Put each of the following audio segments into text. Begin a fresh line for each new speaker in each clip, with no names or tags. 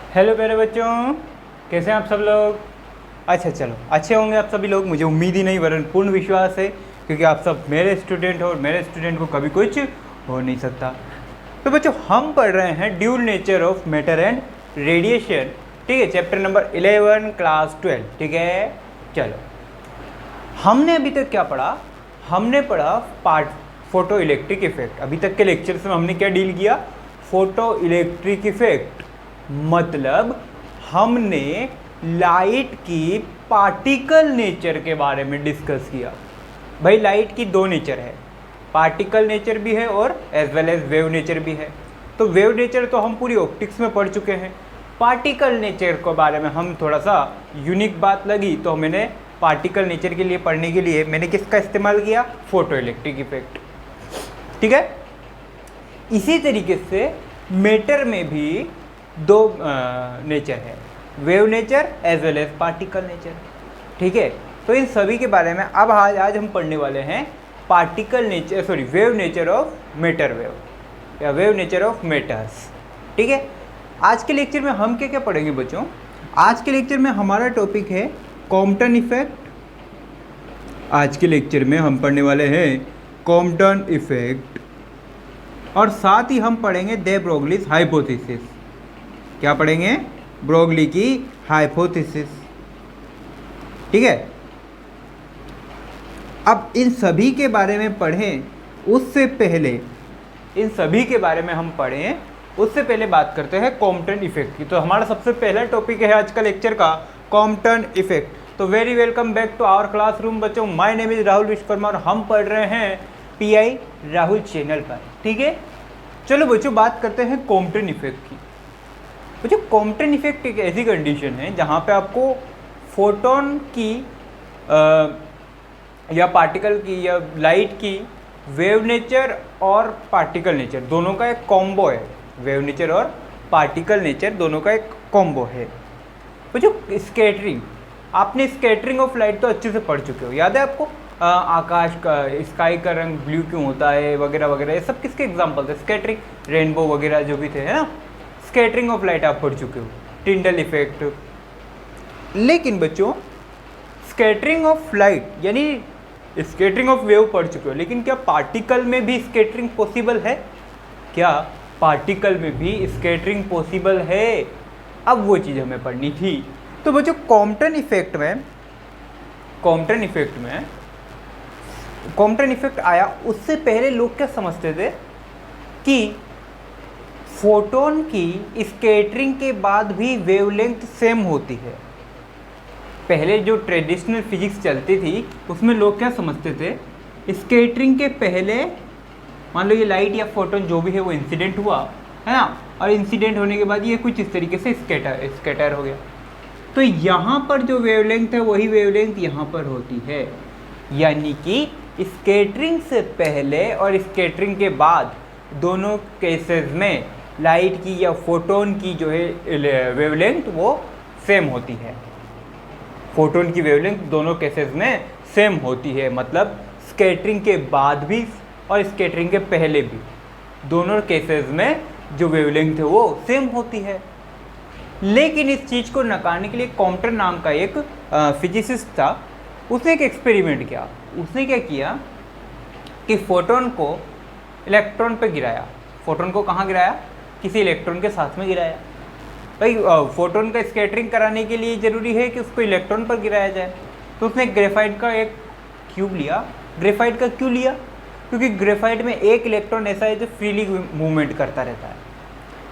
Hello प्यारे बच्चों, कैसे हैं आप सब लोग। अच्छा चलो, अच्छे होंगे आप सभी लोग, मुझे उम्मीद ही नहीं वरन पूर्ण विश्वास है, क्योंकि आप सब मेरे स्टूडेंट हो और मेरे स्टूडेंट को कभी कुछ हो नहीं सकता। तो बच्चों, हम पढ़ रहे हैं dual nature of matter and radiation, ठीक है, चैप्टर नंबर 11 क्लास 12, ठीक है। चलो, हमने अभी तक क्या पढ़ा? हमने पढ़ा फोटो इलेक्ट्रिक इफेक्ट। अभी तक के लेक्चर्स में हमने क्या डील किया? फोटो इलेक्ट्रिक इफेक्ट, मतलब हमने लाइट की पार्टिकल नेचर के बारे में डिस्कस किया। भाई, लाइट की दो नेचर है, पार्टिकल नेचर भी है और as well as wave nature भी है। तो वेव नेचर तो हम पूरी ऑप्टिक्स में पढ़ चुके हैं। पार्टिकल नेचर के बारे में हम थोड़ा सा यूनिक बात लगी तो मैंने पार्टिकल नेचर के लिए पढ़ने के लिए मैंने किसका इस्तेमाल किया? फोटो इलेक्ट्रिक इफेक्ट, ठीक है। इसी तरीके से मैटर में भी दो नेचर है, wave nature as well as particle nature, ठीक है। तो इन सभी के बारे में अब आज हम पढ़ने वाले हैं particle nature, sorry, wave nature of matter wave या वेव नेचर ऑफ मैटर्स, ठीक है। आज के लेक्चर में हम क्या क्या पढ़ेंगे बच्चों? आज के लेक्चर में हमारा टॉपिक है कॉम्पटन इफेक्ट। आज के लेक्चर में हम पढ़ने वाले हैं कॉम्पटन इफेक्ट, और साथ ही हम पढ़ेंगे दे ब्रोगलीज हाइपोथेसिस। क्या पढ़ेंगे? ब्रोगली की हाइपोथेसिस, ठीक है। अब इन सभी के बारे में पढ़ें उससे पहले, इन सभी के बारे में हम पढ़ें उससे पहले बात करते हैं कॉम्पटन इफेक्ट की। तो हमारा सबसे पहला टॉपिक है आज का लेक्चर का कॉम्पटन इफेक्ट। तो very welcome back to our classroom बच्चों। My name is Rahul Vishwakarma और हम पढ़ रहे हैं PI राहुल चैनल पर, ठीक है। चलो बच्चों, बात करते हैं कॉम्पटन इफेक्ट की। बच्चों, कॉम्पटन इफेक्ट एक ऐसी कंडीशन है जहाँ पे आपको फोटोन की या पार्टिकल की या लाइट की वेव नेचर और पार्टिकल नेचर दोनों का एक कॉम्बो है। वेव नेचर और पार्टिकल नेचर दोनों का एक कॉम्बो है। बच्चों, स्कैटरिंग, आपने स्कैटरिंग ऑफ लाइट तो अच्छे से पढ़ चुके हो, याद है आपको? आकाश का, स्काई का रंग ब्लू क्यों होता है वगैरह वगैरह, ये सब किसके एग्जाम्पल थे? स्कैटरिंग, रेनबो वगैरह जो भी थे, है ना। स्कैटरिंग ऑफ लाइट आप पढ़ चुके हो, टिंडल इफेक्ट। लेकिन बच्चों, स्कैटरिंग ऑफ लाइट यानी स्कैटरिंग ऑफ वेव पढ़ चुके हो, लेकिन क्या पार्टिकल में भी स्कैटरिंग पॉसिबल है? क्या पार्टिकल में भी स्कैटरिंग पॉसिबल है? अब वो चीज़ हमें पढ़नी थी। तो बच्चों, कॉम्पटन इफेक्ट आया, उससे पहले लोग क्या समझते थे कि फोटोन की स्कैटरिंग के बाद भी वेवलेंथ सेम होती है। पहले जो ट्रेडिशनल फिजिक्स चलती थी उसमें लोग क्या समझते थे? स्कैटरिंग के पहले मान लो ये लाइट या फोटोन जो भी है वो इंसिडेंट हुआ, है ना, और इंसिडेंट होने के बाद ये कुछ इस तरीके से स्कैटर हो गया। तो यहाँ पर जो वेवलेंथ है वही वेवलेंथ यहाँ पर होती है, यानी कि स्कैटरिंग से पहले और स्कैटरिंग के बाद दोनों केसेस में लाइट की या फोटोन की जो है वेवलेंथ वो सेम होती है। फोटोन की वेवलेंथ दोनों केसेस में सेम होती है, मतलब स्कैटरिंग के बाद भी और स्कैटरिंग के पहले भी दोनों केसेस में जो वेवलेंथ है वो सेम होती है। लेकिन इस चीज़ को नकारने के लिए कॉम्पटन नाम का एक फिजिसिस्ट था, उसने एक एक्सपेरिमेंट किया। उसने क्या किया कि फोटोन को इलेक्ट्रॉन पे गिराया। फोटोन को कहाँ गिराया? किसी इलेक्ट्रॉन के साथ में गिराया। भाई, फोटोन का स्कैटरिंग कराने के लिए ज़रूरी है कि उसको इलेक्ट्रॉन पर गिराया जाए। तो उसने ग्रेफाइट का एक क्यूब लिया। ग्रेफाइट का क्यों लिया? क्योंकि ग्रेफाइट में एक इलेक्ट्रॉन ऐसा है जो फ्रीली मूवमेंट करता रहता है।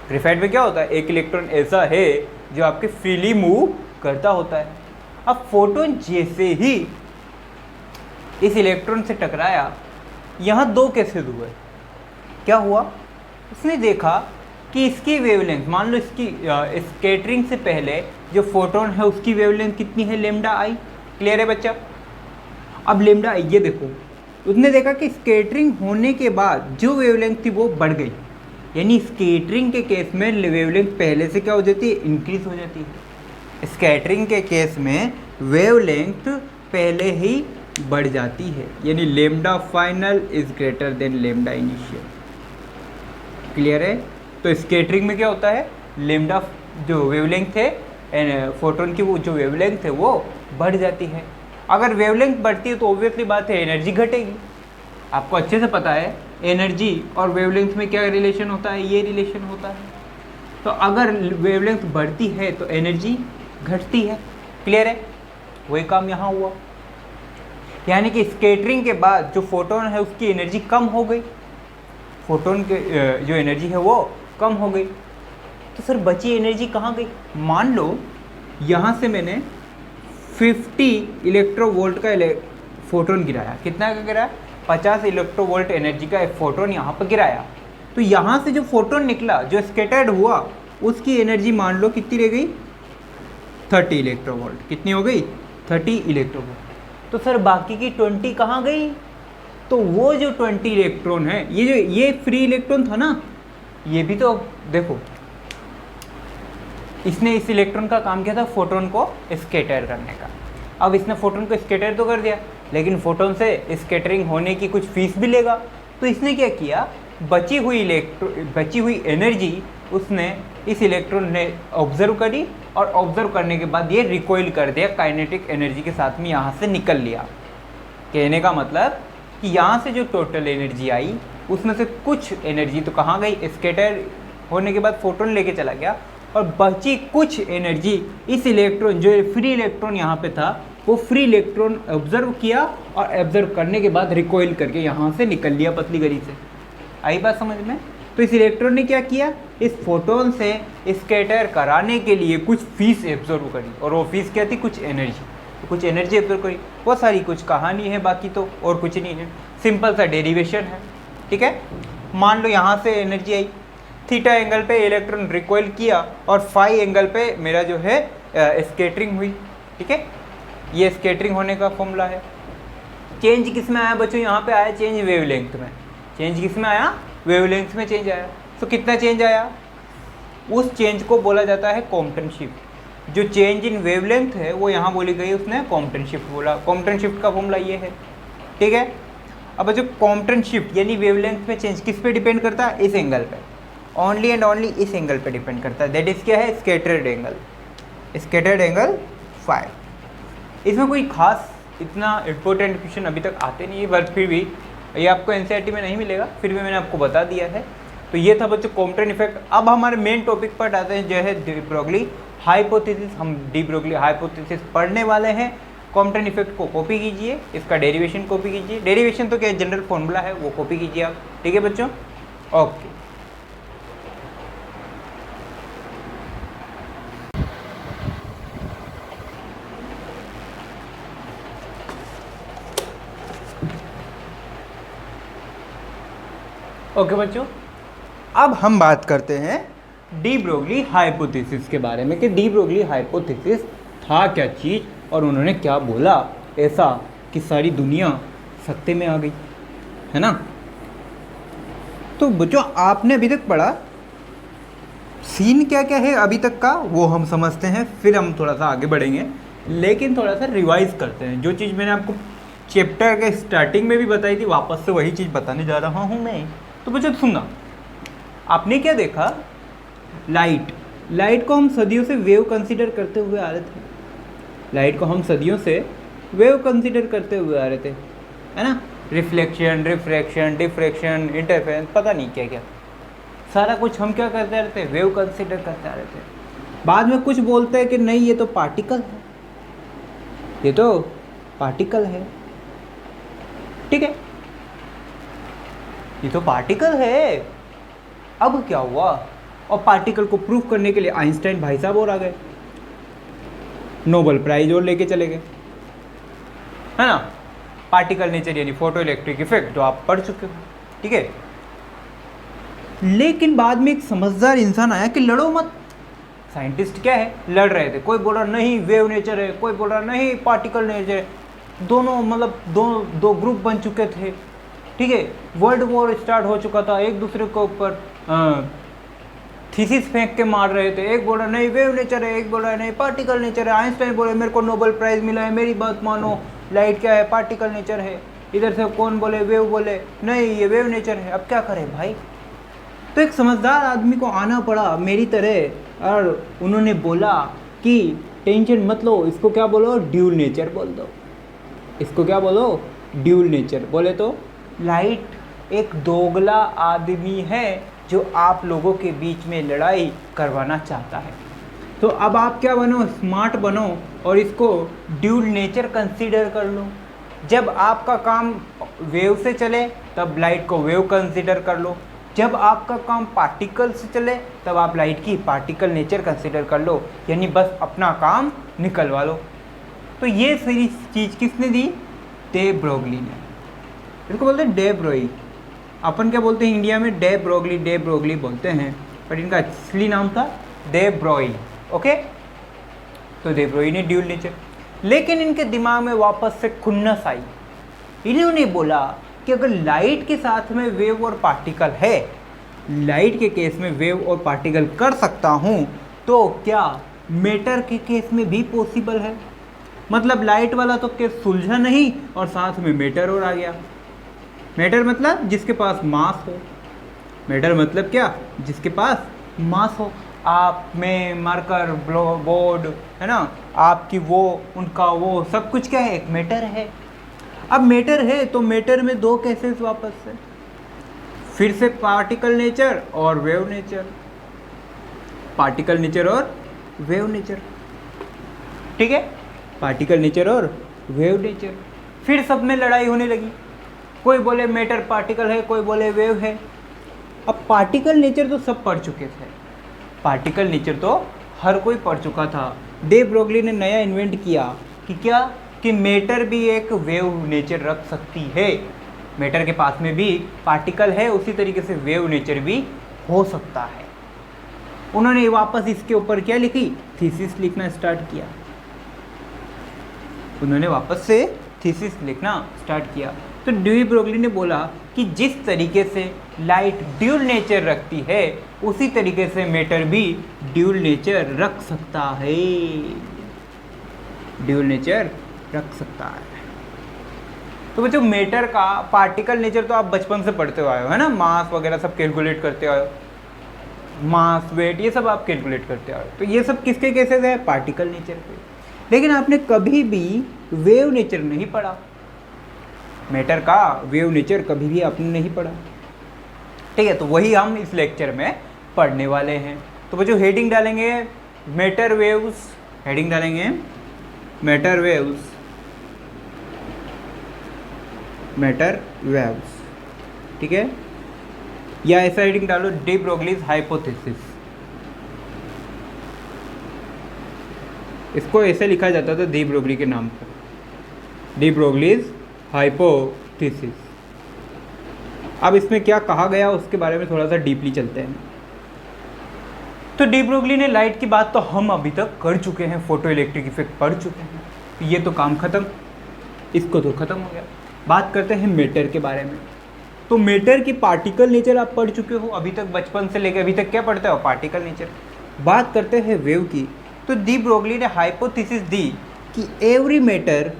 ग्रेफाइट में क्या होता है? एक इलेक्ट्रॉन ऐसा है जो आपके फ्रीली मूव करता होता है। अब फोटोन जैसे ही इस इलेक्ट्रॉन से टकराया, यहाँ दो केसेस हुए। क्या हुआ? उसने देखा कि इसकी वेवलेंथ, मान लो इसकी स्कैटरिंग से पहले जो फोटोन है उसकी वेवलेंथ कितनी है? Lambda I. क्लियर है बच्चा? अब लेमडा आई, ये देखो, उसने देखा कि स्कैटरिंग होने के बाद जो वेवलेंथ थी वो बढ़ गई, यानी स्कैटरिंग के केस में वेवलेंथ पहले से क्या हो जाती है? इंक्रीज हो जाती है। स्कैटरिंग के केस में वेवलेंथ पहले ही बढ़ जाती है, यानी lambda final is greater than lambda initial. Clear है? तो स्कैटरिंग में क्या होता है? लेमडा जो वेवलेंथ है फोटोन की, वो जो वेवलेंथ है वो बढ़ जाती है। अगर वेवलेंथ बढ़ती है तो ऑब्वियसली बात है एनर्जी घटेगी। आपको अच्छे से पता है एनर्जी और वेवलेंथ में क्या रिलेशन होता है, ये रिलेशन होता है। तो अगर वेवलेंथ बढ़ती है तो एनर्जी घटती है। क्लियर है? वही काम यहाँ हुआ, यानी कि स्कैटरिंग के बाद जो फोटोन है उसकी एनर्जी कम हो गई, फोटोन के जो एनर्जी है वो कम हो गई। तो सर बची एनर्जी कहाँ गई? मान लो यहाँ से मैंने 50 इलेक्ट्रोवोल्ट का फोटोन गिराया। कितना का गिराया? 50 इलेक्ट्रोवोल्ट एनर्जी का एक फोटोन यहाँ पर गिराया। तो यहाँ से जो फोटोन निकला, जो स्कैटर्ड हुआ, उसकी एनर्जी मान लो कितनी रह गई? 30 इलेक्ट्रोवोल्ट। कितनी हो गई? 30 इलेक्ट्रोवोल्ट। तो सर बाकी की 20 कहाँ गई? तो वो जो 20 इलेक्ट्रॉन है, ये फ्री इलेक्ट्रॉन था ना, ये भी तो देखो, इसने इस इलेक्ट्रॉन का काम किया था फोटोन को स्कैटर करने का। अब इसने फोटोन को स्कैटर तो कर दिया, लेकिन फोटोन से स्कैटरिंग होने की कुछ फीस भी लेगा। तो इसने क्या किया, बची हुई एनर्जी उसने इस इलेक्ट्रॉन ने ऑब्जर्व करी, और ऑब्जर्व करने के बाद ये रिकॉइल कर दिया काइनेटिक एनर्जी के साथ में, यहाँ से निकल लिया। कहने का मतलब कि यहाँ से जो टोटल एनर्जी आई उसमें से कुछ एनर्जी तो कहाँ गई? स्कैटर होने के बाद फोटोन लेके चला गया, और बची कुछ एनर्जी इस इलेक्ट्रॉन, जो फ्री इलेक्ट्रॉन यहाँ पे था, वो फ्री इलेक्ट्रॉन ऑब्जर्व किया, और ऑब्जर्व करने के बाद रिकॉइल करके यहाँ से निकल लिया पतली गरी से। आई बात समझ में? तो इस इलेक्ट्रॉन ने क्या किया, इस फोटोन से स्कैटर कराने के लिए कुछ फीस एब्जॉर्व करी, और वो फीस क्या थी? कुछ एनर्जी। तो कुछ एनर्जी एब्जॉर्व करी, वो सारी कुछ कहानी है, बाकी तो और कुछ नहीं है, सिंपल सा डेरिवेशन है। ठीक है, मान लो यहाँ से एनर्जी आई, थीटा एंगल पे इलेक्ट्रॉन रिकॉइल किया, और फाई एंगल पे मेरा जो है स्कैटरिंग हुई। ठीक है, ये स्कैटरिंग होने का फॉर्मूला है। चेंज किस में आया बच्चों? यहाँ पे आया चेंज वेवलेंथ में। चेंज किस में आया? वेवलेंथ में चेंज आया। तो कितना चेंज आया? उस चेंज को बोला जाता है कॉम्पटन शिफ्ट। जो चेंज इन वेवलेंथ है वो यहाँ बोली गई, उसने कॉम्पटन शिफ्ट बोला। कॉम्पटन शिफ्ट का फॉर्मूला ये है। ठीक है, अब जो कॉम्पटन शिफ्ट यानी वेवलेंथ में चेंज किस पे डिपेंड करता है? इस एंगल पे, ओनली एंड ओनली इस एंगल पे डिपेंड करता है। दैट इज क्या है? Scattered angle, scattered angle phi. इसमें कोई खास इतना इम्पोर्टेंट क्वेश्चन अभी तक आते नहीं है, बट फिर भी ये आपको एनसीईआरटी में नहीं मिलेगा, फिर भी मैंने आपको बता दिया है। तो ये था बच्चों कॉम्पटन इफेक्ट। अब हमारे मेन टॉपिक पर आते हैं, जो है डी ब्रोगली हाइपोथेसिस। हम डी ब्रोगली हाइपोथेसिस पढ़ने वाले हैं। कॉम्पटन इफेक्ट को कॉपी कीजिए, इसका डेरिवेशन कॉपी कीजिए। डेरिवेशन तो क्या जनरल फॉर्मूला है, वो कॉपी कीजिए आप। ठीक है बच्चों, ओके। ओके बच्चों, अब हम बात करते हैं डी ब्रोगली हाइपोथेसिस के बारे में, कि डी ब्रोगली हाइपोथेसिस था क्या चीज़, और उन्होंने क्या बोला ऐसा कि सारी दुनिया सत्ते में आ गई, है ना। तो बच्चों आपने अभी तक पढ़ा, सीन क्या क्या है अभी तक का वो हम समझते हैं, फिर हम थोड़ा सा आगे बढ़ेंगे, लेकिन थोड़ा सा रिवाइज करते हैं। जो चीज़ मैंने आपको चैप्टर के स्टार्टिंग में भी बताई थी, वापस से वही चीज़ बताने जा रहा हूँ मैं। तो बच्चों सुनना, आपने क्या देखा, लाइट को हम सदियों से वेव कंसीडर करते हुए आ रहे थे। लाइट को हम सदियों से वेव कंसीडर करते हुए आ रहे थे, है ना। रिफ्लेक्शन, रिफ्रैक्शन, डिफ्रैक्शन, इंटरफेरेंस, पता नहीं क्या क्या, सारा कुछ हम क्या करते रहते थे? वेव कंसीडर करते आ रहे थे। बाद में कुछ बोलते हैं कि नहीं ये तो पार्टिकल है, ये तो पार्टिकल है। ठीक है, ये तो पार्टिकल है। अब क्या हुआ, और पार्टिकल को प्रूव करने के लिए आइंस्टाइन भाई साहब और आ गए, नोबेल प्राइज और लेके चले गए, है ना। पार्टिकल नेचर यानी फोटो इलेक्ट्रिक इफेक्ट जो आप पढ़ चुके हो। ठीक है, लेकिन बाद में एक समझदार इंसान आया कि लड़ो मत। साइंटिस्ट क्या है, लड़ रहे थे। कोई बोल रहा नहीं वेव नेचर है, कोई बोल रहा नहीं पार्टिकल नेचर है। दोनों मतलब दो ग्रुप बन चुके थे। ठीक है, वर्ल्ड वॉर स्टार्ट हो चुका था, एक दूसरे के ऊपर थीसिस फेंक के मार रहे थे। एक बोल रहा नहीं वेव नेचर है, एक बोल रहा नहीं पार्टिकल नेचर है। आइंस्टाइन बोले मेरे को नोबेल प्राइज मिला है, मेरी बात मानो, लाइट क्या है, पार्टिकल नेचर है। इधर से कौन बोले, वेव बोले नहीं ये वेव नेचर है। अब क्या करें भाई। तो एक समझदार आदमी को आना पड़ा मेरी तरह, और उन्होंने बोला कि टेंशन मत लो, इसको क्या बोलो, ड्यूल नेचर बोल दो। इसको क्या बोलो, ड्यूल नेचर। बोले तो लाइट एक दोगला आदमी है जो आप लोगों के बीच में लड़ाई करवाना चाहता है। तो अब आप क्या बनो, स्मार्ट बनो और इसको ड्यूल नेचर कंसीडर कर लो। जब आपका काम वेव से चले तब लाइट को वेव कंसीडर कर लो, जब आपका काम पार्टिकल से चले तब आप लाइट की पार्टिकल नेचर कंसीडर कर लो, यानी बस अपना काम निकलवा लो। तो ये सारी चीज़ किसने दी, डे ब्रोगली ने। इसको बोलते हैं डे ब्रोई। अपन क्या बोलते हैं इंडिया में, डे ब्रोगली बोलते हैं, पर इनका असली नाम था डे ब्रोई। ओके, तो डे ब्रोई ने ड्यूल नेचर। लेकिन इनके दिमाग में वापस से खुन्नस आई। इन्होंने बोला कि अगर लाइट के साथ में वेव और पार्टिकल है, लाइट के केस में वेव और पार्टिकल कर सकता हूँ, तो क्या मैटर के केस में भी पॉसिबल है। मतलब लाइट वाला तो केस सुलझा नहीं और साथ में मैटर और आ गया। मैटर मतलब जिसके पास मास हो। मैटर मतलब क्या, जिसके पास मास हो। आप में मार्कर बोर्ड है ना, आपकी वो उनका वो सब कुछ क्या है, एक मैटर है। अब मैटर है तो मैटर में दो केसेस वापस से, फिर से पार्टिकल नेचर और वेव नेचर, पार्टिकल नेचर और वेव नेचर। ठीक है, पार्टिकल नेचर और वेव नेचर। फिर सब में लड़ाई होने लगी, कोई बोले मैटर पार्टिकल है, कोई बोले वेव है। अब पार्टिकल नेचर तो सब पढ़ चुके थे, पार्टिकल नेचर तो हर कोई पढ़ चुका था। डे ब्रोगली ने नया इन्वेंट किया कि क्या, कि मैटर भी एक वेव नेचर रख सकती है। मैटर के पास में भी पार्टिकल है, उसी तरीके से वेव नेचर भी हो सकता है। उन्होंने वापस इसके ऊपर क्या लिखी, थीसिस लिखना स्टार्ट किया। उन्होंने वापस से थीसिस लिखना स्टार्ट किया। तो डे ब्रोगली ने बोला कि जिस तरीके से लाइट ड्यूल नेचर रखती है, उसी तरीके से मैटर भी ड्यूल नेचर रख सकता है। ड्यूल नेचर रख सकता है। तो बच्चों मैटर का पार्टिकल नेचर तो आप बचपन से पढ़ते हुए आए हो, है ना, मास वगैरह सब कैलकुलेट करते आए हो, मास वेट ये सब आप कैलकुलेट करते आए हो। तो ये सब किसके केसेस है, पार्टिकल नेचर पे। लेकिन आपने कभी भी वेव नेचर नहीं पढ़ा, मैटर का वेव नेचर कभी भी आपने नहीं पढ़ा। ठीक है, तो वही हम इस लेक्चर में पढ़ने वाले हैं। तो बच्चों हेडिंग डालेंगे मैटर वेव्स, हेडिंग डालेंगे मैटर वेव्स, मैटर वेव्स। ठीक है, या ऐसा हेडिंग डालो, डे ब्रोगलीज हाइपोथेसिस। इसको ऐसे लिखा जाता था डे ब्रोगली के नाम पर, डे ब्रोगलीज हाइपोथेसिस। अब इसमें क्या कहा गया उसके बारे में थोड़ा सा डीपली चलते हैं। तो डे ब्रोगली ने लाइट की बात तो हम अभी तक कर चुके हैं, फोटो इलेक्ट्रिक इफेक्ट पढ़ चुके हैं, ये तो काम खत्म, इसको तो खत्म हो गया। बात करते हैं मैटर के बारे में। तो मैटर की पार्टिकल नेचर आप पढ़ चुके हो अभी तक, बचपन से लेकर अभी तक क्या पढ़ते हो, पार्टिकल नेचर। बात करते हैं वेव की। तो डे ब्रोगली ने हाइपोथेसिस दी कि एवरी मैटर,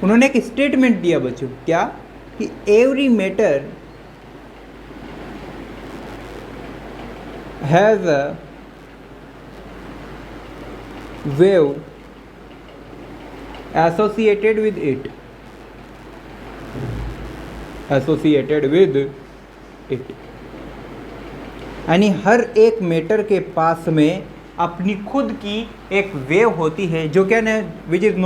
उन्होंने एक स्टेटमेंट दिया बच्चों, क्या, कि every matter has a wave associated with it, associated with it. यानी हर एक मैटर के पास में अपनी खुद की एक वेव होती है, जो क्या है, which is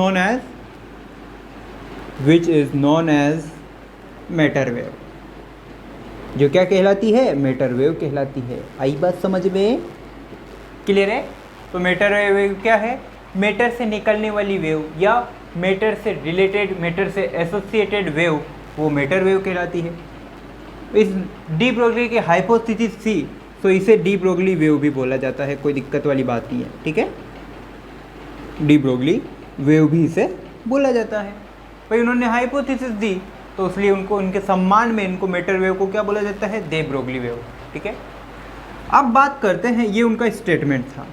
known as matter wave, जो क्या कहलाती है, मैटर वेव कहलाती है। आई बात समझ में, क्लियर है। तो मैटर वेव क्या है, मैटर से निकलने वाली वेव या मैटर से रिलेटेड, मैटर से एसोसिएटेड वेव, वो मैटर वेव कहलाती है। इस डी ब्रोगली की हाइपोथेसिस थी, तो इसे डी ब्रोगली वेव भी बोला जाता है, कोई दिक्कत वाली बात नहीं है। ठीक है, डी ब्रोगली वेव भी इसे बोला जाता है। भाई उन्होंने हाइपोथेसिस दी तो इसलिए उनको, उनके सम्मान में इनको मैटर वेव को क्या बोला जाता है, डे ब्रोगली वेव। ठीक है, अब बात करते हैं, ये उनका स्टेटमेंट था।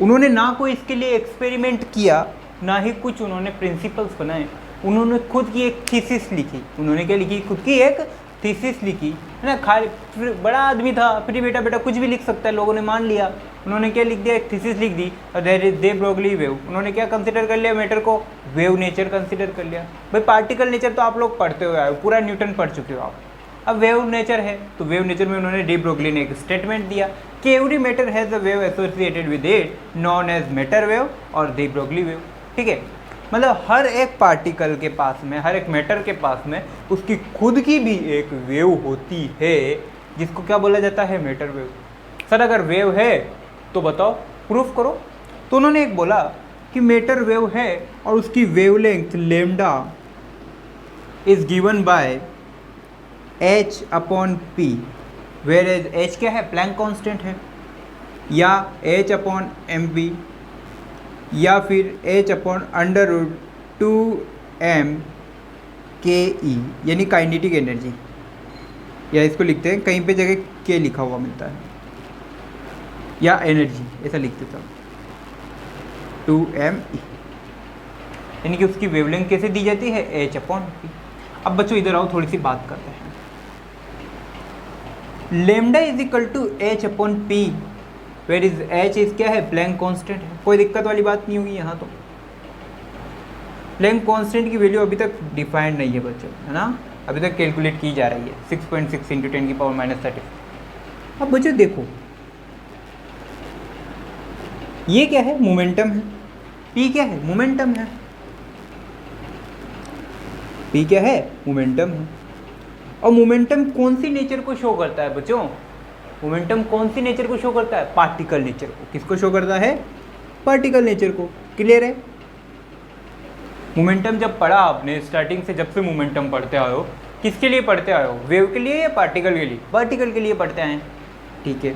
उन्होंने ना कोई इसके लिए एक्सपेरिमेंट किया, ना ही कुछ उन्होंने प्रिंसिपल्स बनाए। उन्होंने खुद की एक थीसिस लिखी। उन्होंने क्या लिखी, खुद की एक थीसिस लिखी है ना, खाली फिर बड़ा आदमी था, फिर बेटा बेटा कुछ भी लिख सकता है, लोगों ने मान लिया। उन्होंने क्या लिख दिया, एक थीसिस लिख दी, और दे ब्रोगली वेव, उन्होंने क्या कंसिडर कर लिया, मैटर को वेव नेचर कंसिडर कर लिया। भाई पार्टिकल नेचर तो आप लोग पढ़ते हुए आए, पूरा न्यूटन पढ़ चुके हो आप। अब वेव नेचर है, तो वेव नेचर में उन्होंने डी ब्रोगली ने एक स्टेटमेंट दिया कि every matter has a wave associated with it known as matter wave और डी ब्रोगली वेव। ठीक है, मतलब हर एक पार्टिकल के पास में, हर एक मैटर के पास में उसकी खुद की भी एक वेव होती है, जिसको क्या बोला जाता है, मैटर वेव। सर अगर वेव है तो बताओ, प्रूफ करो। तो उन्होंने एक बोला कि मैटर वेव है और उसकी wavelength lambda is given by h/p, where as h क्या है, प्लैंक कांस्टेंट है, या h/mv, या फिर h/√2m/ke, यानी काइनेटिक एनर्जी, या इसको लिखते हैं कहीं पे जगह के लिखा हुआ मिलता है, या एनर्जी ऐसा लिखते सब 2m, यानी कि उसकी वेवलेंथ कैसे दी जाती है, h/p। अब बच्चों इधर आओ, थोड़ी सी बात करते हैं। Lambda is equal to h/p, where is h is क्या है, प्लैंक कांस्टेंट है, कोई दिक्कत वाली बात नहीं होगी यहाँ। तो प्लैंक कांस्टेंट की वैल्यू अभी तक डिफाइंड नहीं है बच्चों, है ना, अभी तक कैलकुलेट की जा रही है, 6.6 × 10⁻⁻30। अब बच्चों देखो, ये क्या है, मोमेंटम है, p क्या है, मोमेंटम है, p क्या है, मोमेंटम है। और मोमेंटम कौन सी नेचर को शो करता है बच्चों, मोमेंटम कौन सी नेचर को शो करता है, पार्टिकल नेचर को। किसको शो करता है, पार्टिकल नेचर को। क्लियर है। मोमेंटम जब पढ़ा आपने, स्टार्टिंग से जब से मोमेंटम पढ़ते आए हो, किसके लिए पढ़ते आए हो, वेव के लिए या पार्टिकल के लिए, पार्टिकल के लिए पढ़ते आए हैं। ठीक है,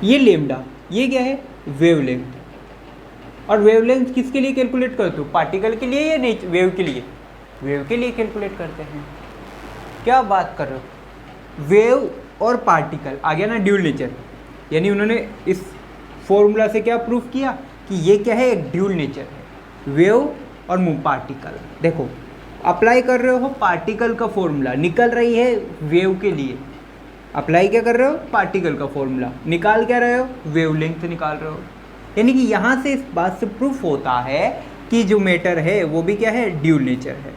ये लेमडा, ये क्या है, वेवलेंथ, और वेवलेंथ किसके लिए कैलकुलेट करते हो, पार्टिकल के लिए या वेव के लिए, वेव के लिए कैलकुलेट करते हैं। क्या बात कर रहे हो, वेव और पार्टिकल आ गया ना, ड्यूल नेचर, यानी उन्होंने इस फॉर्मूला से क्या प्रूफ किया कि ये क्या है, एक ड्यूल नेचर है, वेव और पार्टिकल। देखो अप्लाई कर रहे हो पार्टिकल का फॉर्मूला, निकल रही है वेव के लिए, अप्लाई क्या कर रहे हो, पार्टिकल का फॉर्मूला, निकाल क्या रहे हो, वेवलेंथ निकाल रहे हो। यानी कि यहाँ से इस बात से प्रूफ होता है कि जो मैटर है वो भी क्या है, ड्यूल नेचर है,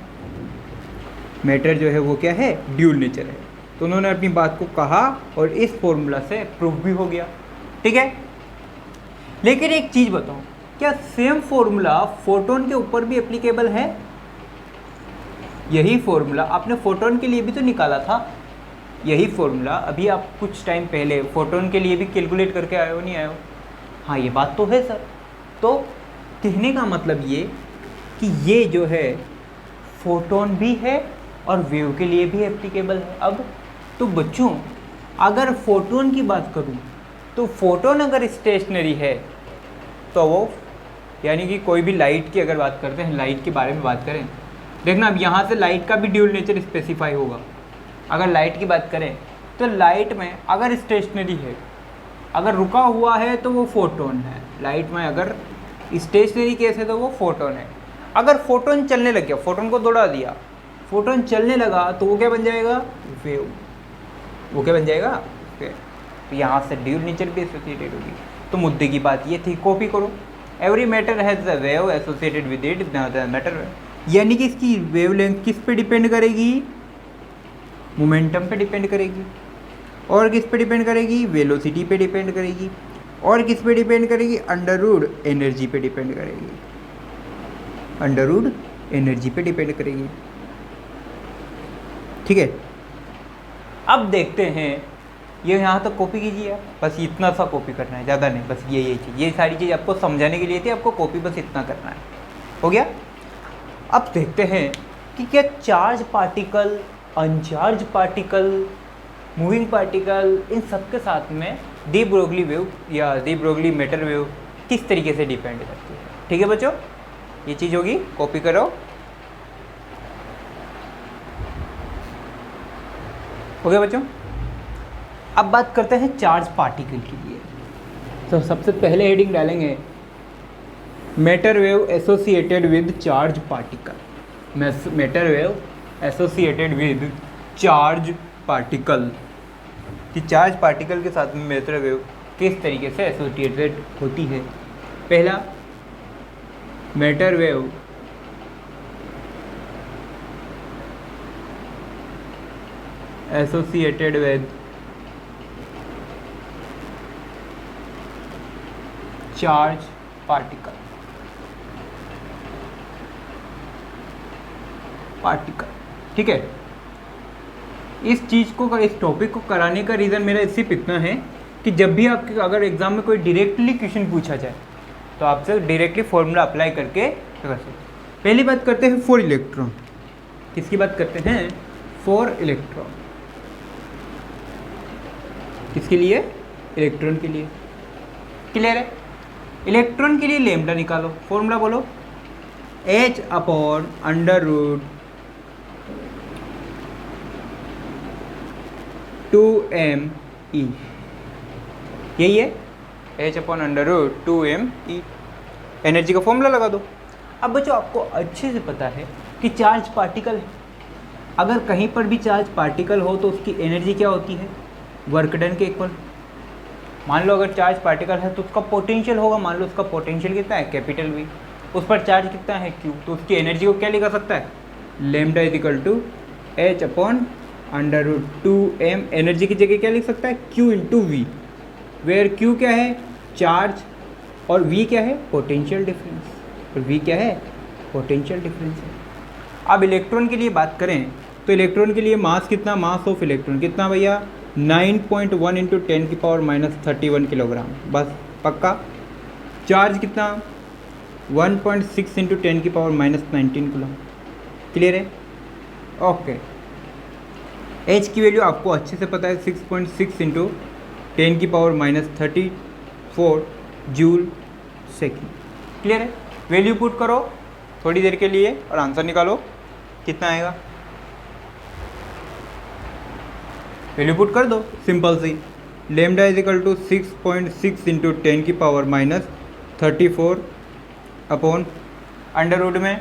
मैटर जो है वो क्या है, ड्यूल नेचर है। तो उन्होंने अपनी बात को कहा और इस फॉर्मूला से प्रूफ भी हो गया। ठीक है, लेकिन एक चीज़ बताओ, क्या सेम फॉर्मूला फोटोन के ऊपर भी एप्लीकेबल है? यही फॉर्मूला आपने फोटोन के लिए भी तो निकाला था, यही फॉर्मूला अभी आप कुछ टाइम पहले फोटोन के लिए भी कैलकुलेट करके आए हो, नहीं आए हो? हाँ ये बात तो है सर। तो कहने का मतलब ये कि ये जो है फोटोन भी है और वेव के लिए भी एप्लीकेबल है। अब तो बच्चों अगर फोटोन की बात करूँ तो फोटोन अगर स्टेशनरी है तो वो, यानी कि कोई भी लाइट की अगर बात करते हैं, लाइट के बारे में बात करें, देखना अब यहाँ से लाइट का भी ड्यूल नेचर स्पेसिफाई होगा। अगर लाइट की बात करें तो लाइट में अगर स्टेशनरी है, अगर रुका हुआ है तो वो फोटोन है। लाइट में अगर स्टेशनरी केस है तो वो फोटोन है। अगर फोटोन चलने लग गया, फोटोन को दौड़ा दिया, फोटोन चलने लगा तो वो क्या बन जाएगा, वेव। वो क्या बन जाएगा, तो यहाँ से ड्यूल नेचर भी एसोसिएटेड होगी। तो मुद्दे की बात ये थी, कॉपी करो, every matter has a wave associated with it matter, यानी कि इसकी वेवलेंथ किस पे डिपेंड करेगी, मोमेंटम पे डिपेंड करेगी। और किस पे डिपेंड करेगी, वेलोसिटी पे डिपेंड करेगी। और किस पे डिपेंड करेगी, अंडरवुड एनर्जी पे डिपेंड करेगी, अंडरवुड एनर्जी पे डिपेंड करेगी। ठीक है, अब देखते हैं, ये यहाँ तक कॉपी कीजिए आप, बस इतना सा कॉपी करना है, ज़्यादा नहीं, बस ये चीज़, ये सारी चीज़ आपको समझाने के लिए थी, आपको कॉपी बस इतना करना है, हो गया। अब देखते हैं कि क्या charge particle, uncharge particle, moving particle, इन सब के साथ में डी ब्रोगली वेव या डी ब्रोगली मैटर वेव किस तरीके से डिपेंड करती है। ठीक है बच्चों, ये चीज़ होगी, कॉपी करो। हो गया बच्चों। अब बात करते हैं चार्ज पार्टिकल के लिए। तो सबसे पहले हेडिंग डालेंगे matter wave associated with charge particle. Matter wave associated with charge particle, कि चार्ज पार्टिकल के साथ में मैटर वेव किस तरीके से एसोसिएटेड होती है। पहला, matter wave associated with charge particle, ठीक है। इस चीज़ को, इस टॉपिक को कराने का रीज़न मेरा सिर्फ इतना है कि जब भी आपके अगर एग्जाम में कोई डायरेक्टली क्वेश्चन पूछा जाए तो आपसे डायरेक्टली फॉर्मूला अप्लाई करके कर सकते। पहली बात करते हैं फॉर इलेक्ट्रॉन। किसकी बात करते हैं? For electron. किसके लिए? इलेक्ट्रॉन के लिए। क्लियर है? इलेक्ट्रॉन के लिए लेमडा निकालो, फॉर्मूला बोलो, H upon under root 2m/e, यही है, H upon under root 2m/e। Energy का फॉर्मूला लगा दो। अब बच्चों आपको अच्छे से पता है कि चार्ज पार्टिकल है, अगर कहीं पर भी चार्ज पार्टिकल हो तो उसकी एनर्जी क्या होती है? वर्क डन के इक्वल। मान लो अगर चार्ज पार्टिकल है तो उसका पोटेंशियल होगा, मान लो उसका पोटेंशियल कितना है? Capital V। उस पर चार्ज कितना है? Q। तो उसकी एनर्जी को क्या लिखा सकता है? Lambda is equal to H upon under root 2m। Energy की जगह क्या लिख सकता है? Q into V, where Q क्या है? चार्ज, और V क्या है? Potential difference. और V क्या है? पोटेंशियल डिफरेंस है। अब इलेक्ट्रॉन के लिए बात करें तो इलेक्ट्रॉन के लिए मास कितना? मास ऑफ इलेक्ट्रॉन कितना भैया? 9.1 इंटू 10 की पावर माइनस 31 किलोग्राम। बस पक्का। चार्ज कितना? 1.6 इंटू 10 की पावर माइनस 19 कूलम। क्लियर है? ओके। एच की वैल्यू आपको अच्छे से पता है, 6.6 इंटू 10 की power minus 34 joule second. Clear है? वैल्यू पुट करो थोड़ी देर के लिए और आंसर निकालो, कितना आएगा? वैल्यू पुट कर दो, सिंपल सी। Lambda is equal to 6.6 into 10 की power minus 34 upon under root में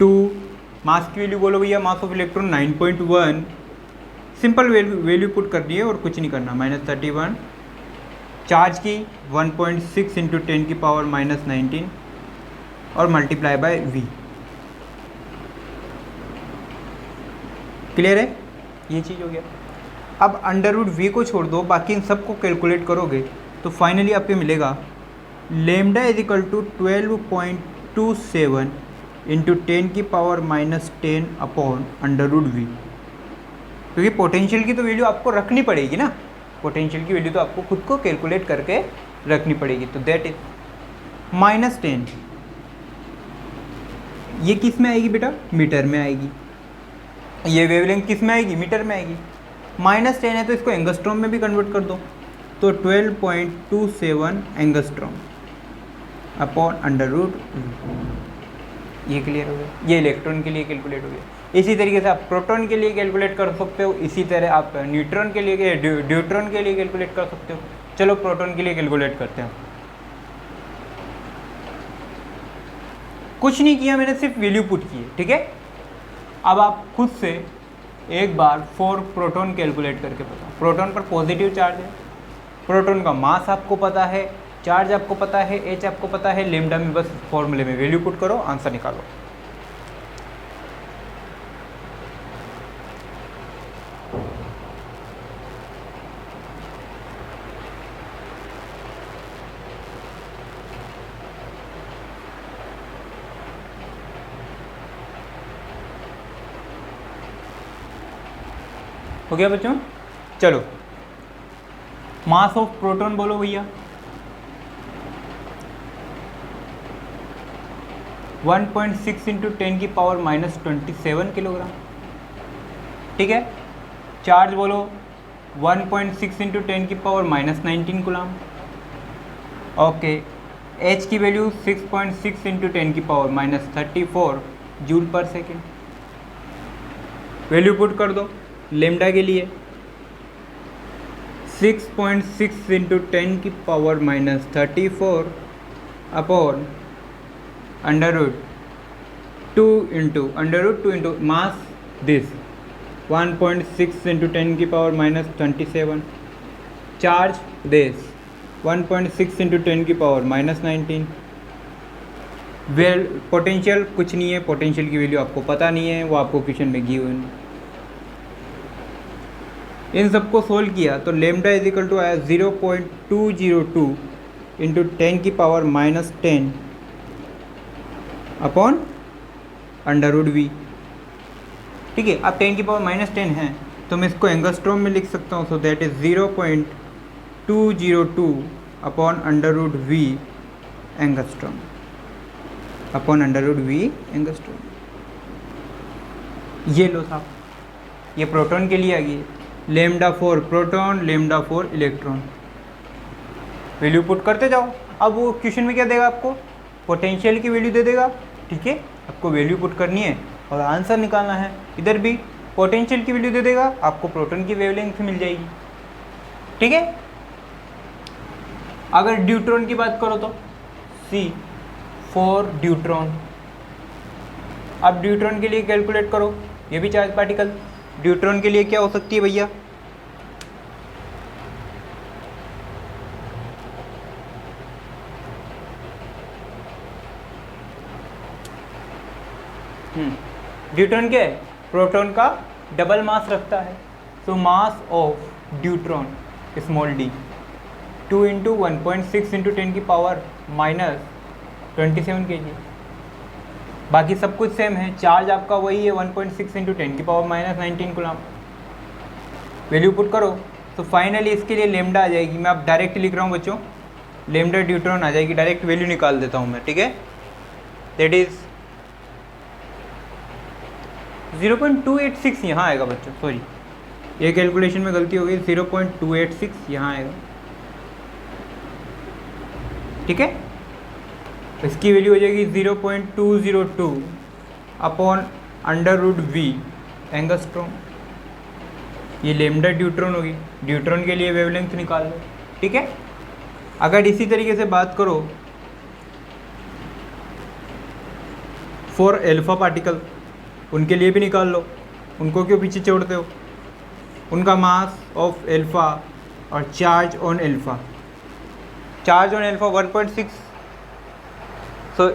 2। मास की वैल्यू बोलो भैया, mass of electron 9.1। Simple value put करनी है और कुछ नहीं करना, माइनस 31। चार्ज की 1.6 इंटू 10 की पावर माइनस 19 और मल्टीप्लाई बाय V। क्लियर है? ये चीज़ हो गया। अब अंडर रूट V को छोड़ दो, बाकी इन सबको कैलकुलेट करोगे तो फाइनली आपके मिलेगा lambda is equal to 12.27 into 10 की power minus 10 upon under root V। क्योंकि पोटेंशियल की तो वैल्यू आपको रखनी पड़ेगी ना, पोटेंशियल की वैल्यू तो आपको खुद को कैलकुलेट करके रखनी पड़ेगी। तो दैट इज माइनस 10। ये किस में आएगी बेटा? मीटर में आएगी। ये वेवलेंथ किस में आएगी? मीटर में आएगी। माइनस 10 है तो इसको एंगस्ट्रॉम में भी कन्वर्ट कर दो, तो 12.27 एंगस्ट्रॉम अपॉन अंडर रूट। ये क्लियर हो गया? ये इलेक्ट्रॉन के लिए कैलकुलेट हो गया। इसी तरीके से आप प्रोटॉन के लिए कैलकुलेट कर सकते हो, इसी तरह आप न्यूट्रॉन के लिए, ड्यूट्रॉन के लिए कैलकुलेट कर सकते हो। चलो प्रोटॉन के लिए कैलकुलेट करते हैं। कुछ नहीं किया मैंने, सिर्फ वैल्यू पुट की है, ठीक है। अब आप खुद से एक बार फॉर प्रोटॉन कैलकुलेट करके बताओ। प्रोटॉन पर पॉजिटिव चार्ज है, प्रोटॉन का मास आपको पता है, चार्ज आपको पता है, एच आपको पता है, लेमडा में बस फॉर्मूले में वैल्यू पुट करो, आंसर निकालो। हो गया बच्चों? चलो मास ऑफ प्रोटॉन बोलो भैया। 1.6 इंटू 10 की पावर माइनस 27 किलोग्राम, ठीक है। चार्ज बोलो 1.6 इंटू 10 की power minus 19 coulomb. Okay. H की वैल्यू 6.6 इंटू 10 की power minus 34 joule per second. Value put कर दो लेमडा के लिए 6.6 इंटू 10 की power minus 34 upon under root 2 into under root 2 into mass this 1.6 into 10 की power minus 27, charge this 1.6 into 10 की power minus 19। Well potential कुछ नहीं है, पोटेंशियल की वैल्यू आपको पता नहीं है, वो आपको क्वेश्चन में गिवन। इन सबको सोल्व किया तो लेमडा इज इक्वल टू आया 0.202 इंटू 10 की power minus 10 upon under root V. ठीक है, अब 10 की पावर माइनस 10 है तो मैं इसको एंगस्ट्रॉम में लिख सकता हूँ। So that is 0.202 upon under root V angstrom upon under root V angstrom. ये लो साहब, ये प्रोटॉन के लिए आ गई, lambda for proton, lambda for electron. Value put करते जाओ। अब वो क्वेश्चन में क्या देगा आपको, पोटेंशियल की वैल्यू दे देगा। ठीक है, आपको वैल्यू पुट करनी है और आंसर निकालना है। इधर भी पोटेंशियल की वैल्यू दे देगा, आपको प्रोटॉन की वेवलेंथ मिल जाएगी। ठीक है, अगर ड्यूट्रॉन की बात करो तो C फॉर ड्यूट्रॉन। अब ड्यूट्रॉन के लिए कैलकुलेट करो, ये भी चार्ज पार्टिकल। ड्यूट्रॉन के लिए क्या हो सकती है भैया, ड्यूट्रॉन क्या है, प्रोटॉन का डबल मास रखता है। So mass of deuteron small d 2 into 1.6 into 10 की पावर माइनस 27 kg। बाकी सब कुछ सेम है, चार्ज आपका वही है 1.6 इंटू 10 की power minus 19 coulomb. Value put करो तो फाइनली इसके लिए लेमडा आ जाएगी। मैं अब डायरेक्ट लिख रहा हूँ बच्चों, लेमडा ड्यूट्रॉन आ जाएगी, डायरेक्ट वैल्यू निकाल देता हूँ मैं। ठीक है, दैट इज 0.286 यहाँ आएगा बच्चों, सॉरी ये कैलकुलेशन में गलती हो गई, 0.286 यहाँ आएगा। ठीक है, इसकी वैल्यू हो जाएगी 0.202 upon under root V angstrom. ये लेमडा ड्यूट्रॉन होगी, ड्यूट्रॉन के लिए वेवलेंथ निकाल लो। ठीक है, अगर इसी तरीके से बात करो फॉर एल्फा पार्टिकल, उनके लिए भी निकाल लो। उनको क्यों पीछे छोड़ते हो, उनका मास ऑफ एल्फा और charge on alpha, charge on alpha 1.6। So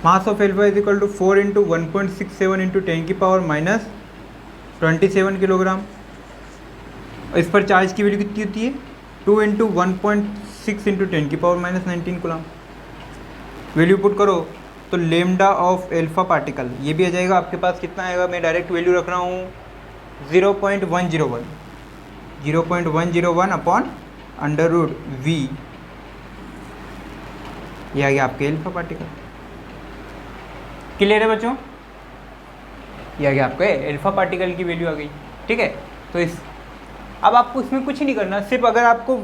mass of alpha is equal to 4 into 1.67 into 10 की पावर माइनस 27 किलोग्राम। इस पर चार्ज की वैल्यू कितनी होती है, 2 इंटू 1.6 इंटू 10 की power minus 19 coulomb. Value put करो तो लेमडा ऑफ एल्फा पार्टिकल ये भी आ जाएगा आपके पास। कितना आएगा, मैं डायरेक्ट वैल्यू रख रहा हूँ 0.101 अपॉन अंडर रूट वी, ये आ गया आपके एल्फा पार्टिकल। क्लियर है बच्चों, ये आ गया आपके एल्फा पार्टिकल की वैल्यू आ गई। ठीक है, तो इस अब आपको इसमें कुछ नहीं करना, सिर्फ अगर आपको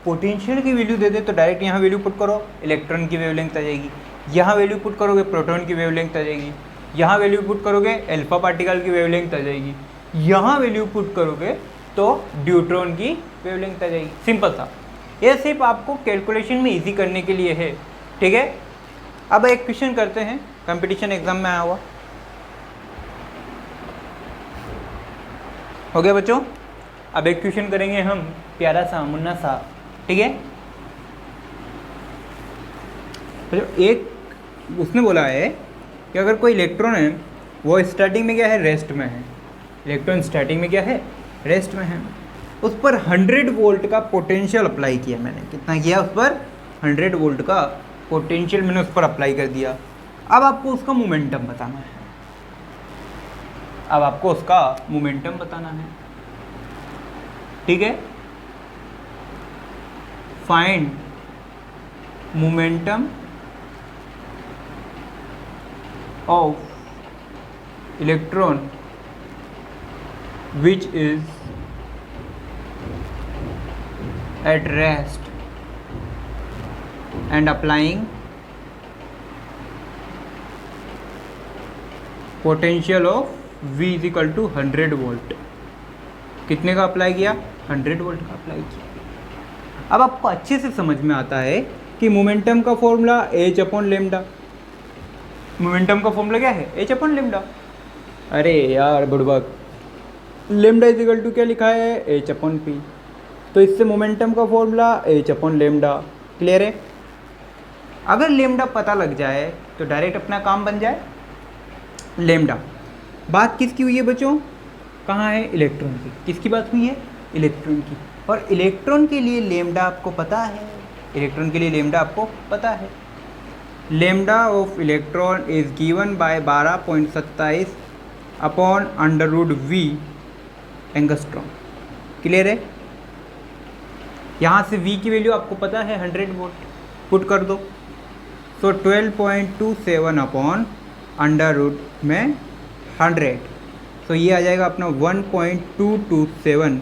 पोटेंशियल की वैल्यू दे दे तो डायरेक्ट यहाँ वैल्यू पुट करो, इलेक्ट्रॉन की वेवलेंथ आ जाएगी। यहाँ वैल्यू पुट करोगे प्रोटॉन की वेवलेंथ आ जाएगी। यहाँ वैल्यू पुट करोगे एल्फा पार्टिकल की वेवलेंथ आ जाएगी। यहाँ वैल्यू पुट करोगे तो ड्यूट्रॉन की वेवलेंथ आ जाएगी। सिंपल सा, ये सिर्फ आपको कैलकुलेशन में इजी करने के लिए है। ठीक है, अब एक क्वेश्चन करते हैं, कंपटीशन एग्जाम में आया हुआ। हो गया बच्चों, अब एक क्वेश्चन करेंगे हम प्यारा सा मुन्ना सा। ठीक है, तो एक उसने बोला है कि अगर कोई इलेक्ट्रॉन है वो स्टार्टिंग में क्या है, रेस्ट में है। इलेक्ट्रॉन स्टार्टिंग में क्या है, रेस्ट में है। उस पर 100 वोल्ट का पोटेंशियल अप्लाई किया मैंने। कितना किया, उस पर 100 वोल्ट का पोटेंशियल मैंने उस पर अप्लाई कर दिया। अब आपको उसका मोमेंटम बताना है। अब आपको उसका मोमेंटम बताना है। ठीक है, find momentum of electron which is at rest and applying potential of V is equal to 100 volt। कितने का अप्लाई किया? 100 वोल्ट का अप्लाई किया। अब आपको अच्छे से समझ में आता है कि मोमेंटम का formula h upon lambda. Momentum का फॉर्मूला क्या है? h upon lambda. अरे यार बुड़बक, लेमडा इज इक्वल टू क्या लिखा है? h upon P. तो इससे मोमेंटम का formula h upon lambda. Clear है? अगर लेमडा पता लग जाए तो डायरेक्ट अपना काम बन जाए। लेमडा बात किसकी हुई है बच्चों? कहाँ है? इलेक्ट्रॉन की। किसकी बात हुई है? इलेक्ट्रॉन की। और इलेक्ट्रॉन के लिए लेमडा आपको पता है। इलेक्ट्रॉन के लिए लेमडा आपको पता है। Lambda of electron is given by 12.27 upon under root V angstrom. Clear है? यहाँ से v की वैल्यू आपको पता है 100 वोल्ट, पुट कर दो। सो 12.27 अपॉन अंडर रूट में 100, तो ये आ जाएगा अपना 1.227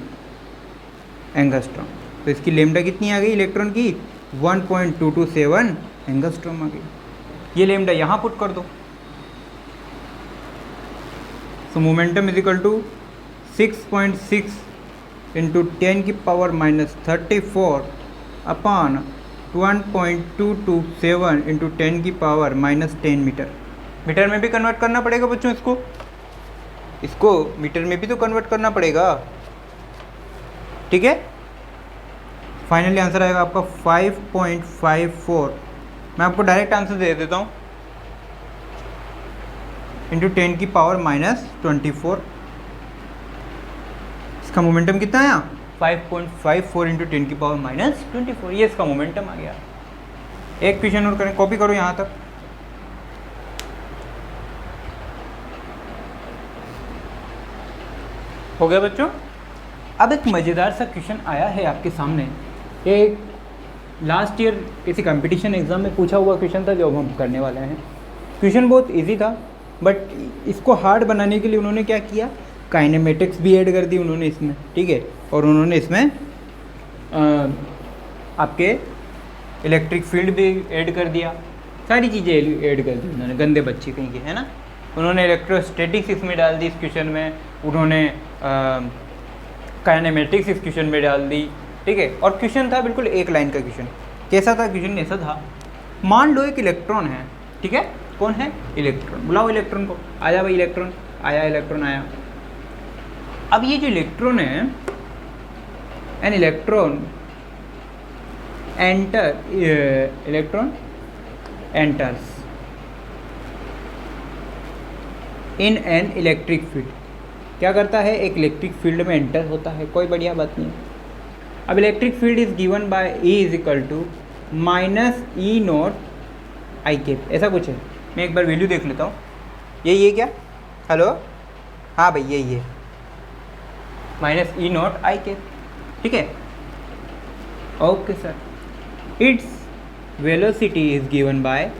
एंगस्ट्रॉम। तो इसकी लेमडा कितनी आ गई इलेक्ट्रॉन की? 1.227 एंगस्ट्रॉम आ गई। ये लेमडा यहाँ पुट कर दो। So momentum is equal to 6.6 into 10 की पावर माइनस 34 अपॉन 1.227 इंटू 10 की पावर माइनस 10 मीटर। मीटर में भी कन्वर्ट करना पड़ेगा बच्चों, इसको मीटर में भी तो कन्वर्ट करना पड़ेगा। ठीक है? फाइनली आंसर आएगा आपका 5.54। मैं आपको डायरेक्ट आंसर दे देता हूँ, इंटू 10 की पावर माइनस 24। इसका मोमेंटम कितना आया? 5.54 इंटू 10 की पावर माइनस 24। ये इसका मोमेंटम आ गया। एक क्वेश्चन और करें, कॉपी करो यहाँ तक। हो गया बच्चों? अब एक मज़ेदार सा क्वेश्चन आया है आपके सामने। एक लास्ट ईयर किसी कंपटीशन एग्ज़ाम में पूछा हुआ क्वेश्चन था जो अब हम करने वाले हैं। क्वेश्चन बहुत इजी था, बट इसको हार्ड बनाने के लिए उन्होंने क्या किया? काइनेमेटिक्स भी ऐड कर दी उन्होंने इसमें। ठीक है? और उन्होंने इसमें आपके इलेक्ट्रिक फील्ड भी ऐड कर दिया, सारी चीज़ें ऐड कर दी उन्होंने। गंदे बच्चे कहीं के, है ना। उन्होंने इलेक्ट्रोस्टैटिक्स इसमें डाल दी इस क्वेश्चन में, उन्होंने काइनेमेटिक्स इस क्वेश्चन में डाल दी। ठीक है? और क्वेश्चन था बिल्कुल एक लाइन का क्वेश्चन। कैसा था क्वेश्चन? ऐसा था, मान लो एक इलेक्ट्रॉन है। ठीक है? कौन है? इलेक्ट्रॉन। बुलाओ इलेक्ट्रॉन को। आया भाई इलेक्ट्रॉन। आया इलेक्ट्रॉन आया। अब ये जो इलेक्ट्रॉन है, an electron electron enters in an electric field. क्या करता है? एक इलेक्ट्रिक फील्ड में एंटर होता है। कोई बढ़िया बात नहीं। अब electric field is given by E is equal to minus E naught i cap, ऐसा कुछ है। मैं एक बार वैल्यू देख लेता हूँ। यही है क्या? हेलो, हाँ भाई यही है, minus E naught i cap. ठीक है? Okay sir. Its velocity is given by,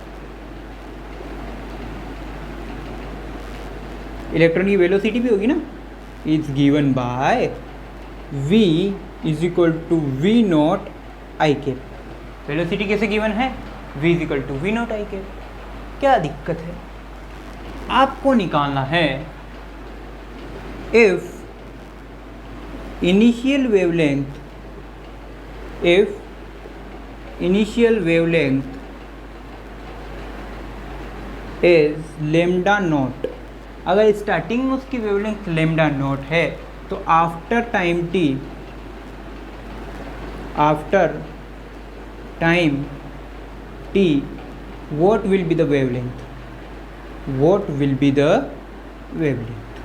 electron की वेलोसिटी भी होगी ना, is given by v is equal to v naught i cap. Velocity कैसे गिवन है? v is equal to v naught i cap. क्या दिक्कत है? आपको निकालना है if initial wavelength is lambda naught. अगर स्टार्टिंग में उसकी वेवलेंथ लेमडा नॉट है तो after time t what will be the wavelength? What will be the wavelength?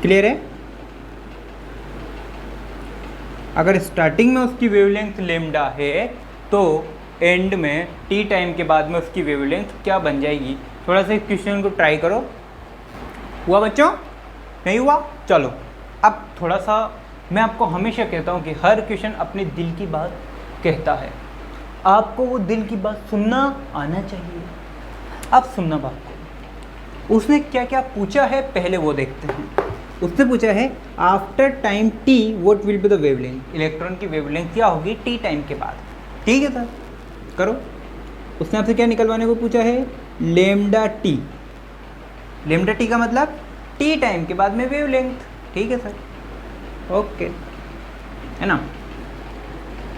Clear है? अगर स्टार्टिंग में उसकी वेवलेंथ लेमडा है तो एंड में टी टाइम के बाद में उसकी वेवलेंथ क्या बन जाएगी? थोड़ा सा इस क्वेश्चन को ट्राई करो। हुआ बच्चों? नहीं हुआ? चलो अब थोड़ा सा, मैं आपको हमेशा कहता हूँ कि हर क्वेश्चन अपने दिल की बात कहता है। आपको वो दिल की बात सुनना आना चाहिए। अब सुनना बात को। उसने क्या क्या पूछा है पहले वो देखते हैं। उसने पूछा है after time T what will be the wavelength. Electron की वेवलेंथ क्या होगी टी टाइम के बाद? ठीक है सर, करो। उसने आपसे क्या निकलवाने को पूछा है? Lambda T. लेमडा टी का मतलब टी टाइम के बाद में वेवलेंथ। ठीक है सर, ओके, है ना।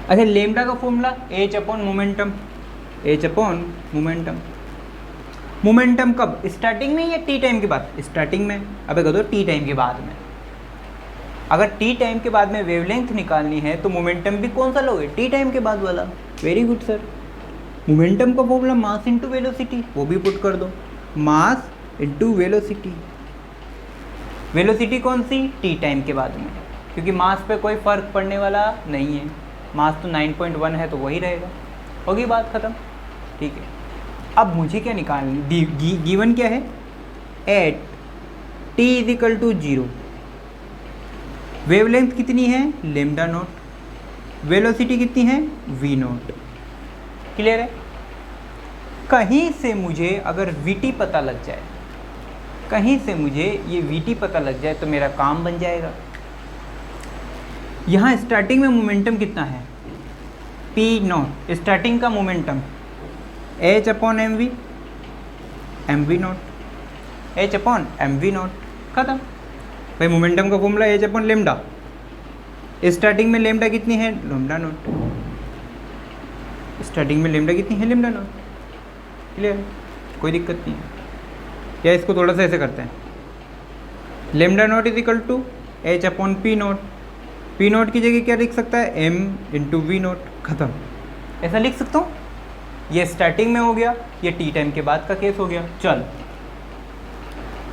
अच्छा, लेमडा का formula h upon momentum, h upon momentum. Momentum कब, स्टार्टिंग में या टी टाइम के बाद? स्टार्टिंग में। अबे कह दो टी टाइम के बाद में। अगर टी टाइम के बाद में वेवलेंथ निकालनी है तो मोमेंटम भी कौन सा लोगे, टी टाइम के बाद वाला। Very good sir. मोमेंटम का फॉर्मूला मास इंटू वेलोसिटी, वो भी पुट कर दो, मास इंटू वेलोसिटी। वेलोसिटी कौन सी, टी टाइम के बाद में, क्योंकि मास पे कोई फ़र्क पड़ने वाला नहीं है, मास तो 9.1 है तो वही रहेगा। होगी बात ख़त्म, ठीक है। अब मुझे क्या निकालनी, गिवन क्या है, at t is equal to 0, wavelength कितनी है, लेमडा नॉट, वेलोसिटी कितनी है, वी नॉट। क्लियर है। कहीं से मुझे अगर वीटी पता लग जाए, कहीं से मुझे ये वीटी पता लग जाए तो मेरा काम बन जाएगा। यहाँ स्टार्टिंग में मोमेंटम कितना है, पी नॉट, स्टार्टिंग का momentum h upon m v, m v naught, h upon m v naught, खत्म भाई। मोमेंटम का formula h upon lambda, starting में लेमडा कितनी है, लेमडा नॉट, स्टार्टिंग में लेमडा कितनी है, लेमडा नॉट। क्लियर, कोई दिक्कत नहीं है। या इसको थोड़ा सा ऐसे करते हैं, lambda naught is equal to h upon p naught, p naught की जगह क्या लिख सकता है, एम इंटू वी नॉट, खत्म। ऐसा लिख सकता हूँ। ये स्टार्टिंग में हो गया, ये टी टाइम के बाद का केस हो गया। चल,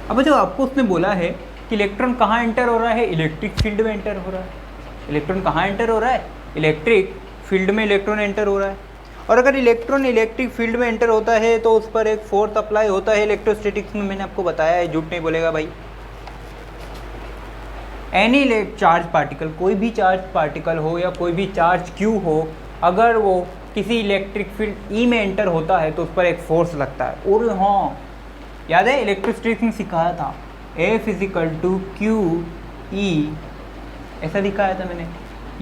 अब जो आपको उसने बोला है कि इलेक्ट्रॉन कहाँ एंटर हो रहा है, इलेक्ट्रिक फील्ड में एंटर हो रहा है। इलेक्ट्रॉन कहाँ एंटर हो रहा है, इलेक्ट्रिक फील्ड में इलेक्ट्रॉन एंटर हो रहा है। और अगर इलेक्ट्रॉन इलेक्ट्रिक फील्ड में एंटर होता है तो उस पर एक फोर्स अप्लाई होता है इलेक्ट्रोस्टैटिक्स में, मैंने आपको बताया है, झूठ नहीं बोलेगा भाई। एनी चार्ज पार्टिकल, कोई भी चार्ज पार्टिकल हो या कोई भी चार्ज क्यू हो, अगर वो किसी इलेक्ट्रिक फील्ड ई में एंटर होता है तो उस पर एक फोर्स लगता है। और हाँ, याद है इलेक्ट्रोस्टैटिक्स में सिखाया था, F is equal to q e, ऐसा दिखाया था मैंने।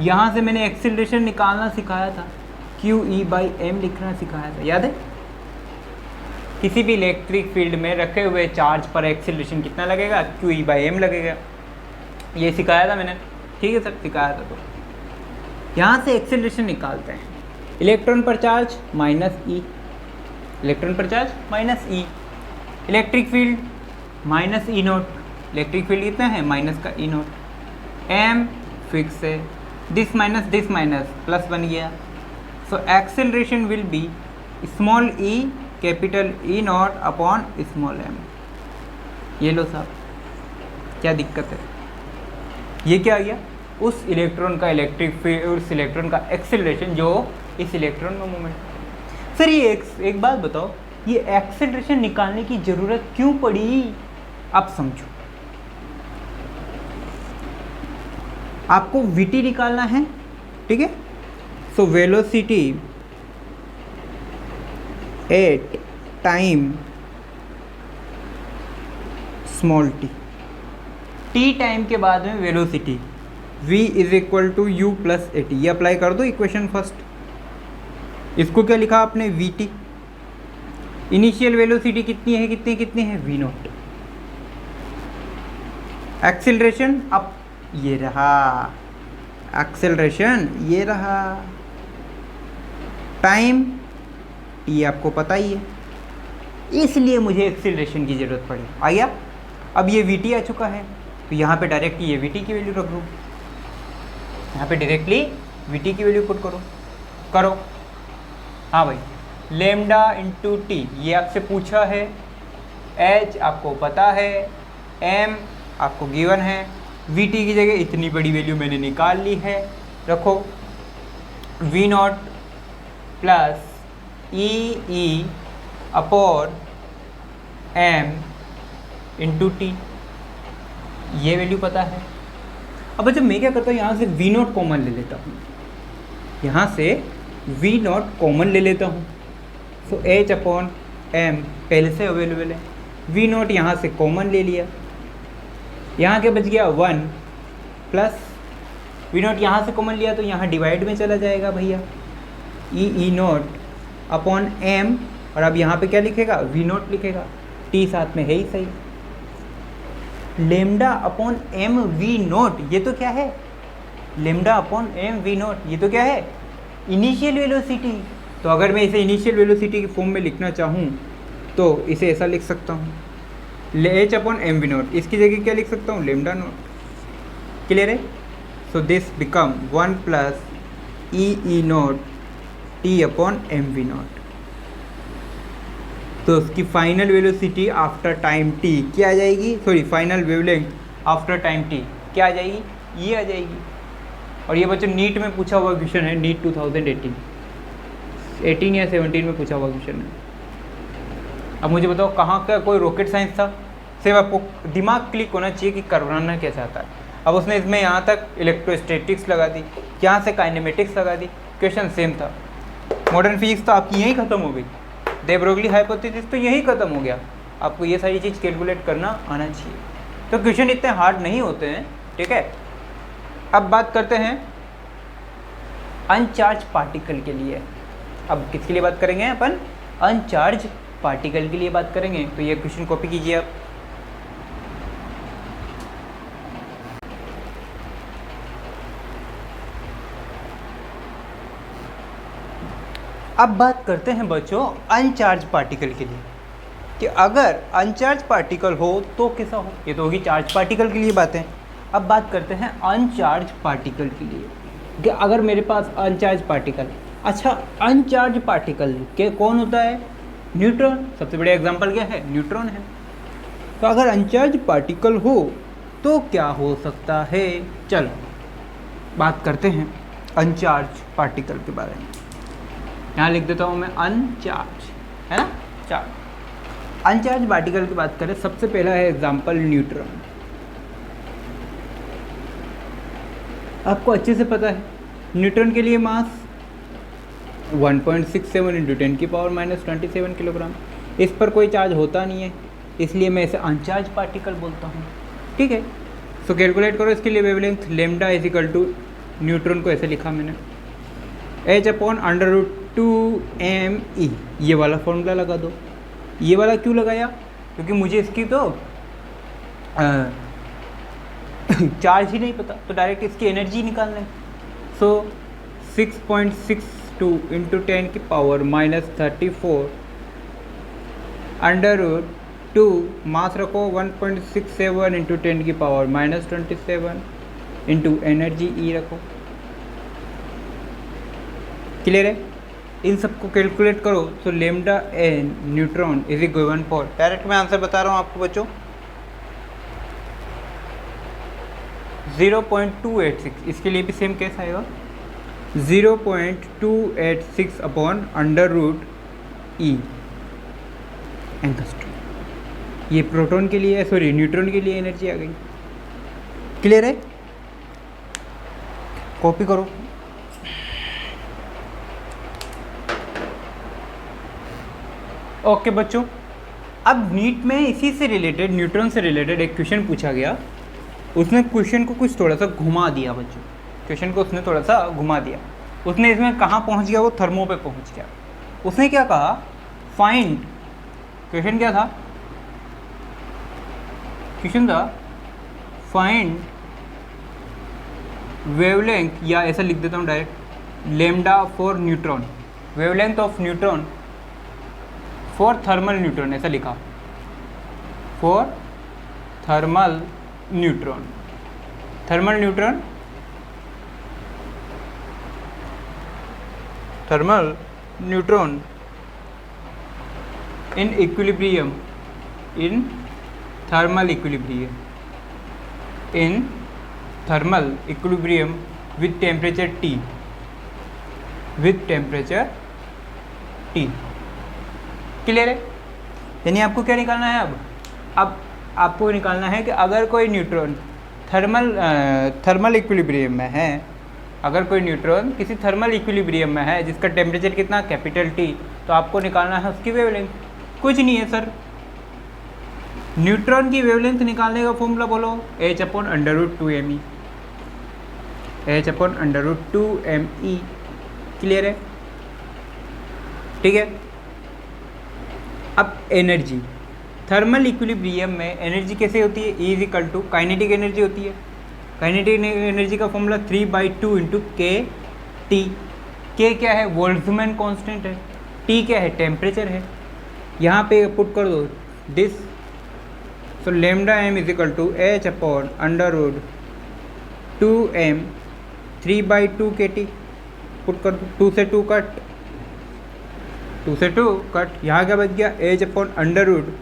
यहाँ से मैंने एक्सीलरेशन निकालना सिखाया था, क्यू ई बाई एम लिखना सिखाया था, याद है। किसी भी इलेक्ट्रिक फील्ड में रखे हुए चार्ज पर एक्सीलरेशन कितना लगेगा, क्यू ई बाई एम लगेगा, ये सिखाया था मैंने, ठीक है सर, सिखाया था। तो यहाँ से एक्सीलरेशन निकालते हैं, इलेक्ट्रॉन पर चार्ज माइनस ई, इलेक्ट्रॉन पर charge minus e, electric field minus ई नॉट, इलेक्ट्रिक फील्ड कितना है, माइनस का ई नॉट, एम फिक्स है, दिस माइनस प्लस बन गया। So acceleration will be small e capital E naught upon small m. ये लो साहब, क्या दिक्कत है, ये क्या आ गया, उस इलेक्ट्रॉन का इलेक्ट्रिक फील्ड, उस इलेक्ट्रॉन का एक्सेलरेशन जो इस इलेक्ट्रॉन में मूवमेंट। सर ये एक बात बताओ, ये एक्सेलरेशन निकालने की ज़रूरत क्यों पड़ी, आप समझो। आपको वीटी निकालना है, ठीक है। So velocity at time small t, t time के बाद में velocity v is equal to u plus a t, ये अप्लाई कर दो इक्वेशन फर्स्ट। इसको क्या लिखा आपने, वी टी, इनिशियल वेलोसिटी कितनी है वी नॉट, एक्सेलरेशन अब ये रहा, एक्सेलरेशन ये रहा, टाइम ये आपको पता ही है, इसलिए मुझे एक्सेलरेशन की ज़रूरत पड़ी। आ गया। अब ये वी टी आ चुका है तो यहाँ पे डायरेक्टली ये वी टी की वैल्यू रख दो, यहाँ पे डायरेक्टली वी टी की वैल्यू पुट करो। हाँ भाई, लेमडा इंटू टी ये आपसे पूछा है, एच आपको पता है, एम आपको गिवन है, वी टी की जगह इतनी बड़ी वैल्यू मैंने निकाल ली है, रखो v naught plus e upon m into t, ये वैल्यू पता है। अब जब मैं क्या करता हूँ, यहाँ से वी नॉट कॉमन ले लेता हूँ, यहाँ से वी नॉट कॉमन ले लेता हूँ। सो एच अपॉन एम पहले से अवेलेबल है, वी नॉट यहाँ से कॉमन ले लिया, यहाँ क्या बच गया 1 प्लस वी नॉट यहाँ से कॉमन लिया तो यहाँ डिवाइड में चला जाएगा भैया, ई नॉट अपॉन एम, और अब यहाँ पे क्या लिखेगा, वी नॉट लिखेगा, टी साथ में है ही सही। Lambda upon m v naught, ये तो क्या है, lambda upon m v naught, ये तो क्या है, इनिशियल वेलोसिटी। तो अगर मैं इसे इनिशियल वेलोसिटी के फॉर्म में लिखना चाहूँ तो इसे ऐसा लिख सकता हूँ, h upon m v naught, इसकी जगह क्या लिख सकता हूँ, लेमडा नोट। क्लियर है? So this become 1 plus e naught t upon m v naught. तो उसकी final velocity after time t क्या आ जाएगी, sorry final wavelength after time t क्या आ जाएगी, ये आ जाएगी। और ये बच्चों नीट में पूछा हुआ क्वेश्चन है, नीट 2018 या 17 में पूछा हुआ क्वेश्चन है। अब मुझे बताओ कहाँ का कोई रॉकेट साइंस था, सिर्फ आपको दिमाग क्लिक होना चाहिए कि करवाना क्या चाहता है। अब उसने इसमें यहाँ तक इलेक्ट्रोस्टैटिक्स लगा दी, यहाँ से काइनेमेटिक्स लगा दी, क्वेश्चन सेम था। मॉडर्न फिजिक्स तो आपकी यहीं ख़त्म हो गई, दे ब्रोगली हाइपोथेसिस तो यहीं ख़त्म हो गया। आपको ये सारी चीज़ कैलकुलेट करना आना चाहिए। तो क्वेश्चन इतने हार्ड नहीं होते हैं, ठीक है। अब बात करते हैं अनचार्ज पार्टिकल के लिए। अब किसके लिए बात करेंगे अपन, अनचार्ज पार्टिकल के लिए बात करेंगे। तो ये क्वेश्चन कॉपी कीजिए आप। अब बात करते हैं बच्चों अनचार्ज पार्टिकल के लिए, कि अगर अनचार्ज पार्टिकल हो तो कैसा हो। ये तो होगी चार्ज पार्टिकल के लिए बातें। अब बात करते हैं अनचार्ज पार्टिकल के लिए, कि अगर मेरे पास अनचार्ज पार्टिकल, अच्छा अनचार्ज पार्टिकल के कौन होता है, न्यूट्रॉन। सबसे बड़ा एग्जांपल क्या है, न्यूट्रॉन है। तो अगर अनचार्ज पार्टिकल हो तो क्या हो सकता है, चलो बात करते हैं अनचार्ज पार्टिकल के बारे में। यहाँ लिख देता हूँ मैं अनचार्ज, है ना, चार्ज। अनचार्ज पार्टिकल की बात करें, सबसे पहला है एग्जांपल न्यूट्रॉन। आपको अच्छे से पता है न्यूट्रॉन के लिए मास 1.67 इंटू 10 की पावर -27 किलोग्राम। इस पर कोई चार्ज होता नहीं है, इसलिए मैं इसे अनचार्ज पार्टिकल बोलता हूँ, ठीक है। सो कैलकुलेट करो इसके लिए wavelength, lambda is equal to, neutron को ऐसे लिखा मैंने, h अपॉन √2m e, ये वाला फॉर्मूला लगा दो। ये वाला क्यों लगाया, क्योंकि मुझे इसकी तो चार्ज ही नहीं पता, तो डायरेक्ट इसकी एनर्जी निकालना है। सो 6.62 इंटू 10 की पावर -34 √2, मास रखो 1.67 इंटू 10 की पावर -27 इंटू एनर्जी ई रखो। क्लियर है? इन सबको कैलकुलेट करो तो lambda n neutron is given for, direct मैं आंसर बता रहा हूँ आपको बच्चों, 0.286। इसके लिए भी सेम केस आएगा, 0.286 अपॉन √e एंगस्ट्रॉम। ये प्रोटॉन के लिए, सॉरी न्यूट्रॉन के लिए एनर्जी आ गई। क्लियर है? कॉपी करो। ओके बच्चों, अब नीट में इसी से रिलेटेड, न्यूट्रॉन से रिलेटेड एक क्वेश्चन पूछा गया। उसने क्वेश्चन को कुछ थोड़ा सा घुमा दिया बच्चों, क्वेश्चन को उसने थोड़ा सा घुमा दिया। उसने इसमें कहाँ पहुँच गया, वो थर्मो पे पहुँच गया। उसने क्या कहा, फाइंड, क्वेश्चन क्या था, क्वेश्चन था फाइंड वेवलेंथ, या ऐसा लिख देता हूँ direct, lambda for neutron, wavelength of neutron for thermal neutron, ऐसा लिखा, for thermal neutron. Thermal neutron, thermal neutron in equilibrium, in thermal equilibrium, in thermal equilibrium with temperature T, with temperature T। Clear है? यानी आपको क्या निकालना है अब आपको निकालना है कि अगर कोई न्यूट्रॉन थर्मल इक्विलिब्रियम में है, अगर कोई न्यूट्रॉन किसी थर्मल इक्विलिब्रियम में है जिसका टेम्परेचर कितना, कैपिटल T, तो आपको निकालना है उसकी वेवलेंथ। कुछ नहीं है सर, न्यूट्रॉन की वेवलेंथ निकालने का फॉर्मूला बोलो, h upon √2me, h upon √2me। Clear है? ठीक है। अब एनर्जी, थर्मल इक्विलिब्रियम में एनर्जी कैसे होती है, E is equal to kinetic energy होती है। काइनेटिक एनर्जी का formula 3/2 into k T. K क्या है, बोल्ट्जमैन कांस्टेंट है। टी क्या है, टेम्परेचर है। यहाँ पे पुट कर दो this, so lambda m is equal to h upon under root 2m 3/2 के टी। पुट कर दो, 2 से 2 कट, 2 से 2 कट, यहाँ क्या बच गया, H upon under root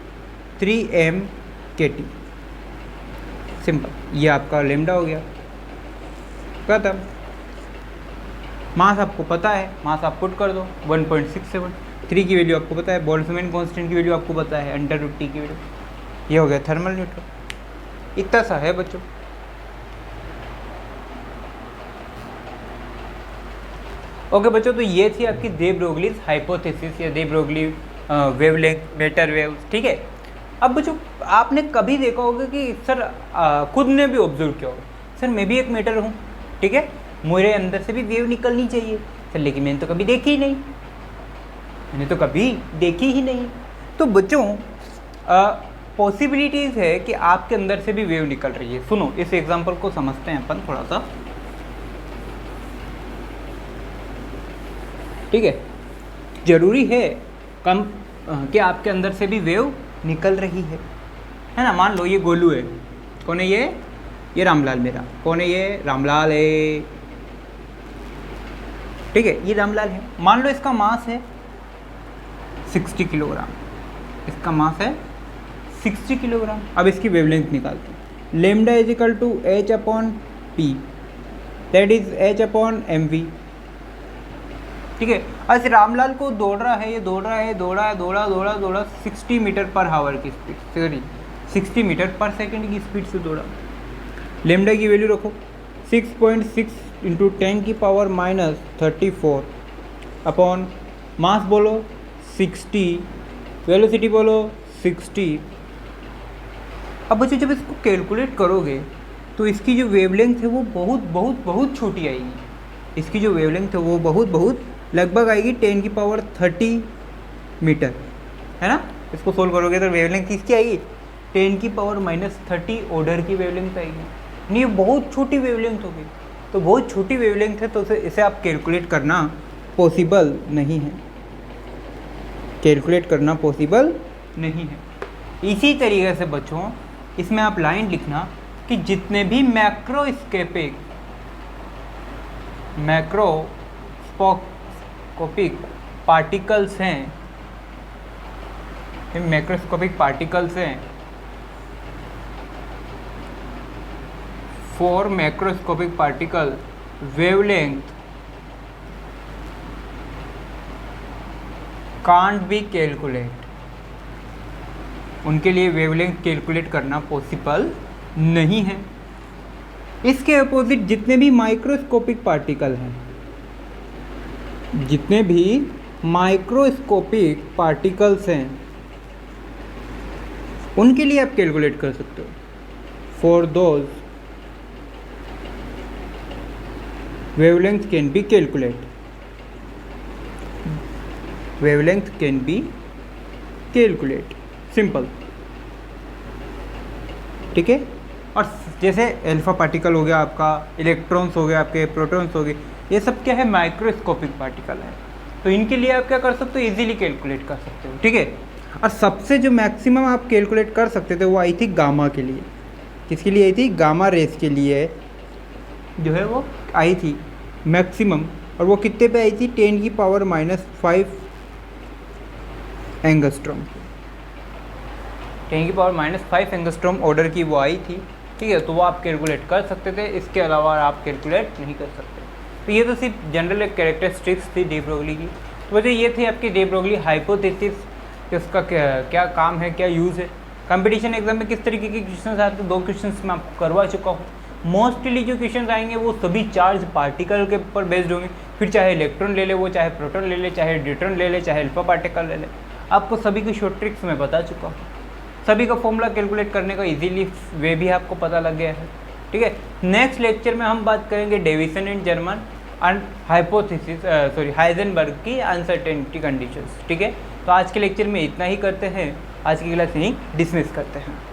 3m के टी। सिंपल, ये आपका लेमडा हो गया, खत्म। मास आपको पता है, मास आप पुट कर दो 1.67। 3 की वैल्यू आपको पता है, बोल्ट्जमैन कांस्टेंट की वैल्यू आपको पता है, अंडर रूट टी की वैल्यू। ये हो गया थर्मल न्यूट्रल। इतना सा है बच्चों। ओके बच्चों, तो ये थी आपकी दे ब्रोगलीज हाइपोथेसिस या दे ब्रोगली वेवलेंथ मैटर वेव्स, ठीक है। अब बच्चों आपने कभी देखा होगा कि सर खुद ने भी ऑब्जर्व किया होगा, सर मैं भी एक मैटर हूँ, ठीक है, मेरे अंदर से भी वेव निकलनी चाहिए सर, लेकिन मैंने तो कभी देखी ही नहीं, मैंने तो कभी देखी ही नहीं। तो बच्चों पॉसिबिलिटीज़ है कि आपके अंदर से भी वेव निकल रही है। सुनो, इस एग्जांपल को समझते हैं अपन थोड़ा सा, ठीक है। जरूरी है कम कि आपके अंदर से भी वेव निकल रही है ना। मान लो ये गोलू है, कौन है ये रामलाल मेरा, कौन है ये रामलाल है, ठीक है, ये रामलाल है। मान लो इसका मास है 60 किलोग्राम, इसका मास है 60 किलोग्राम। अब इसकी वेवलेंथ निकालते हैं। Lambda is equal to h upon p, that is h upon m v, ठीक है। आज रामलाल को दौड़ रहा है, ये दौड़ा 60 मीटर पर आवर की स्पीड, सॉरी 60 मीटर पर सेकंड की स्पीड से दौड़ा। लेमडा की वैल्यू रखो 6.6 इंटू 10 की पावर -34 अपॉन मास बोलो 60, वेलोसिटी बोलो 60। अब बच्चों जब इसको कैलकुलेट करोगे तो इसकी जो वेवलेंथ है वो बहुत बहुत बहुत छोटी आएगी। इसकी जो वेवलेंथ है वो बहुत बहुत लगभग आएगी 10 की पावर 30 मीटर, है ना। इसको सोल्व करोगे तो वेवलेंथ किसकी आएगी, 10 की पावर -30 ऑर्डर की वेवलेंथ आएगी। नहीं, बहुत छोटी वेवलेंथ होगी। तो बहुत छोटी वेवलेंथ है तो इसे आप कैलकुलेट करना पॉसिबल नहीं है, कैलकुलेट करना पॉसिबल नहीं है। इसी तरीके से बच्चों इसमें आप लाइन लिखना कि जितने भी मैक्रोस्कोपिक पार्टिकल्स हैं, मैक्रोस्कोपिक पार्टिकल्स हैं, for macroscopic particle wavelength can't be calculate, उनके लिए वेवलेंथ कैलकुलेट करना पॉसिबल नहीं है। इसके अपोजिट जितने भी माइक्रोस्कोपिक पार्टिकल हैं, जितने भी माइक्रोस्कोपिक पार्टिकल्स हैं उनके लिए आप कैलकुलेट कर सकते हो। For those wavelength can be calculated, wavelength can be calculated, simple, ठीक है। और जैसे अल्फा पार्टिकल हो गया आपका, इलेक्ट्रॉन्स हो गए आपके, प्रोटॉन्स हो गए, ये सब क्या है, माइक्रोस्कोपिक पार्टिकल है। तो इनके लिए आप क्या कर सकते हो, इजीली कैलकुलेट कर सकते हो, ठीक है। और सबसे जो मैक्सिमम आप कैलकुलेट कर सकते थे वो आई थी गामा के लिए। किसके लिए आई थी, गामा रेस के लिए जो है वो आई थी मैक्सिमम। और वो कितने पे आई थी, 10 की पावर -5 एंगस्ट्रॉम, 10 की पावर -5 एंगस्ट्रॉम ऑर्डर की वो आई थी, ठीक है। तो वो आप कैलकुलेट कर सकते थे, इसके अलावा आप कैलकुलेट नहीं कर सकते। तो ये तो सिर्फ जनरल एक कैरेक्टरिस्टिक्स थी डे ब्रोगली की। तो वजह ये थी आपकी डे ब्रोगली हाइपोथेसिस कि उसका क्या काम है, क्या यूज़ है। कंपटीशन एग्जाम में किस तरीके के क्वेश्चन आते हैं, 2 क्वेश्चन मैं आपको करवा चुका हूँ। मोस्टली जो क्वेश्चन आएंगे वो सभी चार्ज पार्टिकल के ऊपर बेस्ड होंगे, फिर चाहे इलेक्ट्रॉन ले ले वो, चाहे प्रोटॉन ले ले, चाहे ड्यूट्रॉन ले ले, चाहे अल्फा पार्टिकल ले ले। आपको सभी की शॉर्ट ट्रिक्स मैं बता चुका हूँ, सभी का फॉर्मूला कैलकुलेट करने का इजीली वे भी आपको पता लग गया है, ठीक है। नेक्स्ट लेक्चर में हम बात करेंगे Davisson and Germer and Heisenberg की अनसर्टेनिटी कंडीशंस, ठीक है। तो आज के लेक्चर में इतना ही करते हैं। आज की क्लास यहीं डिसमिस करते हैं।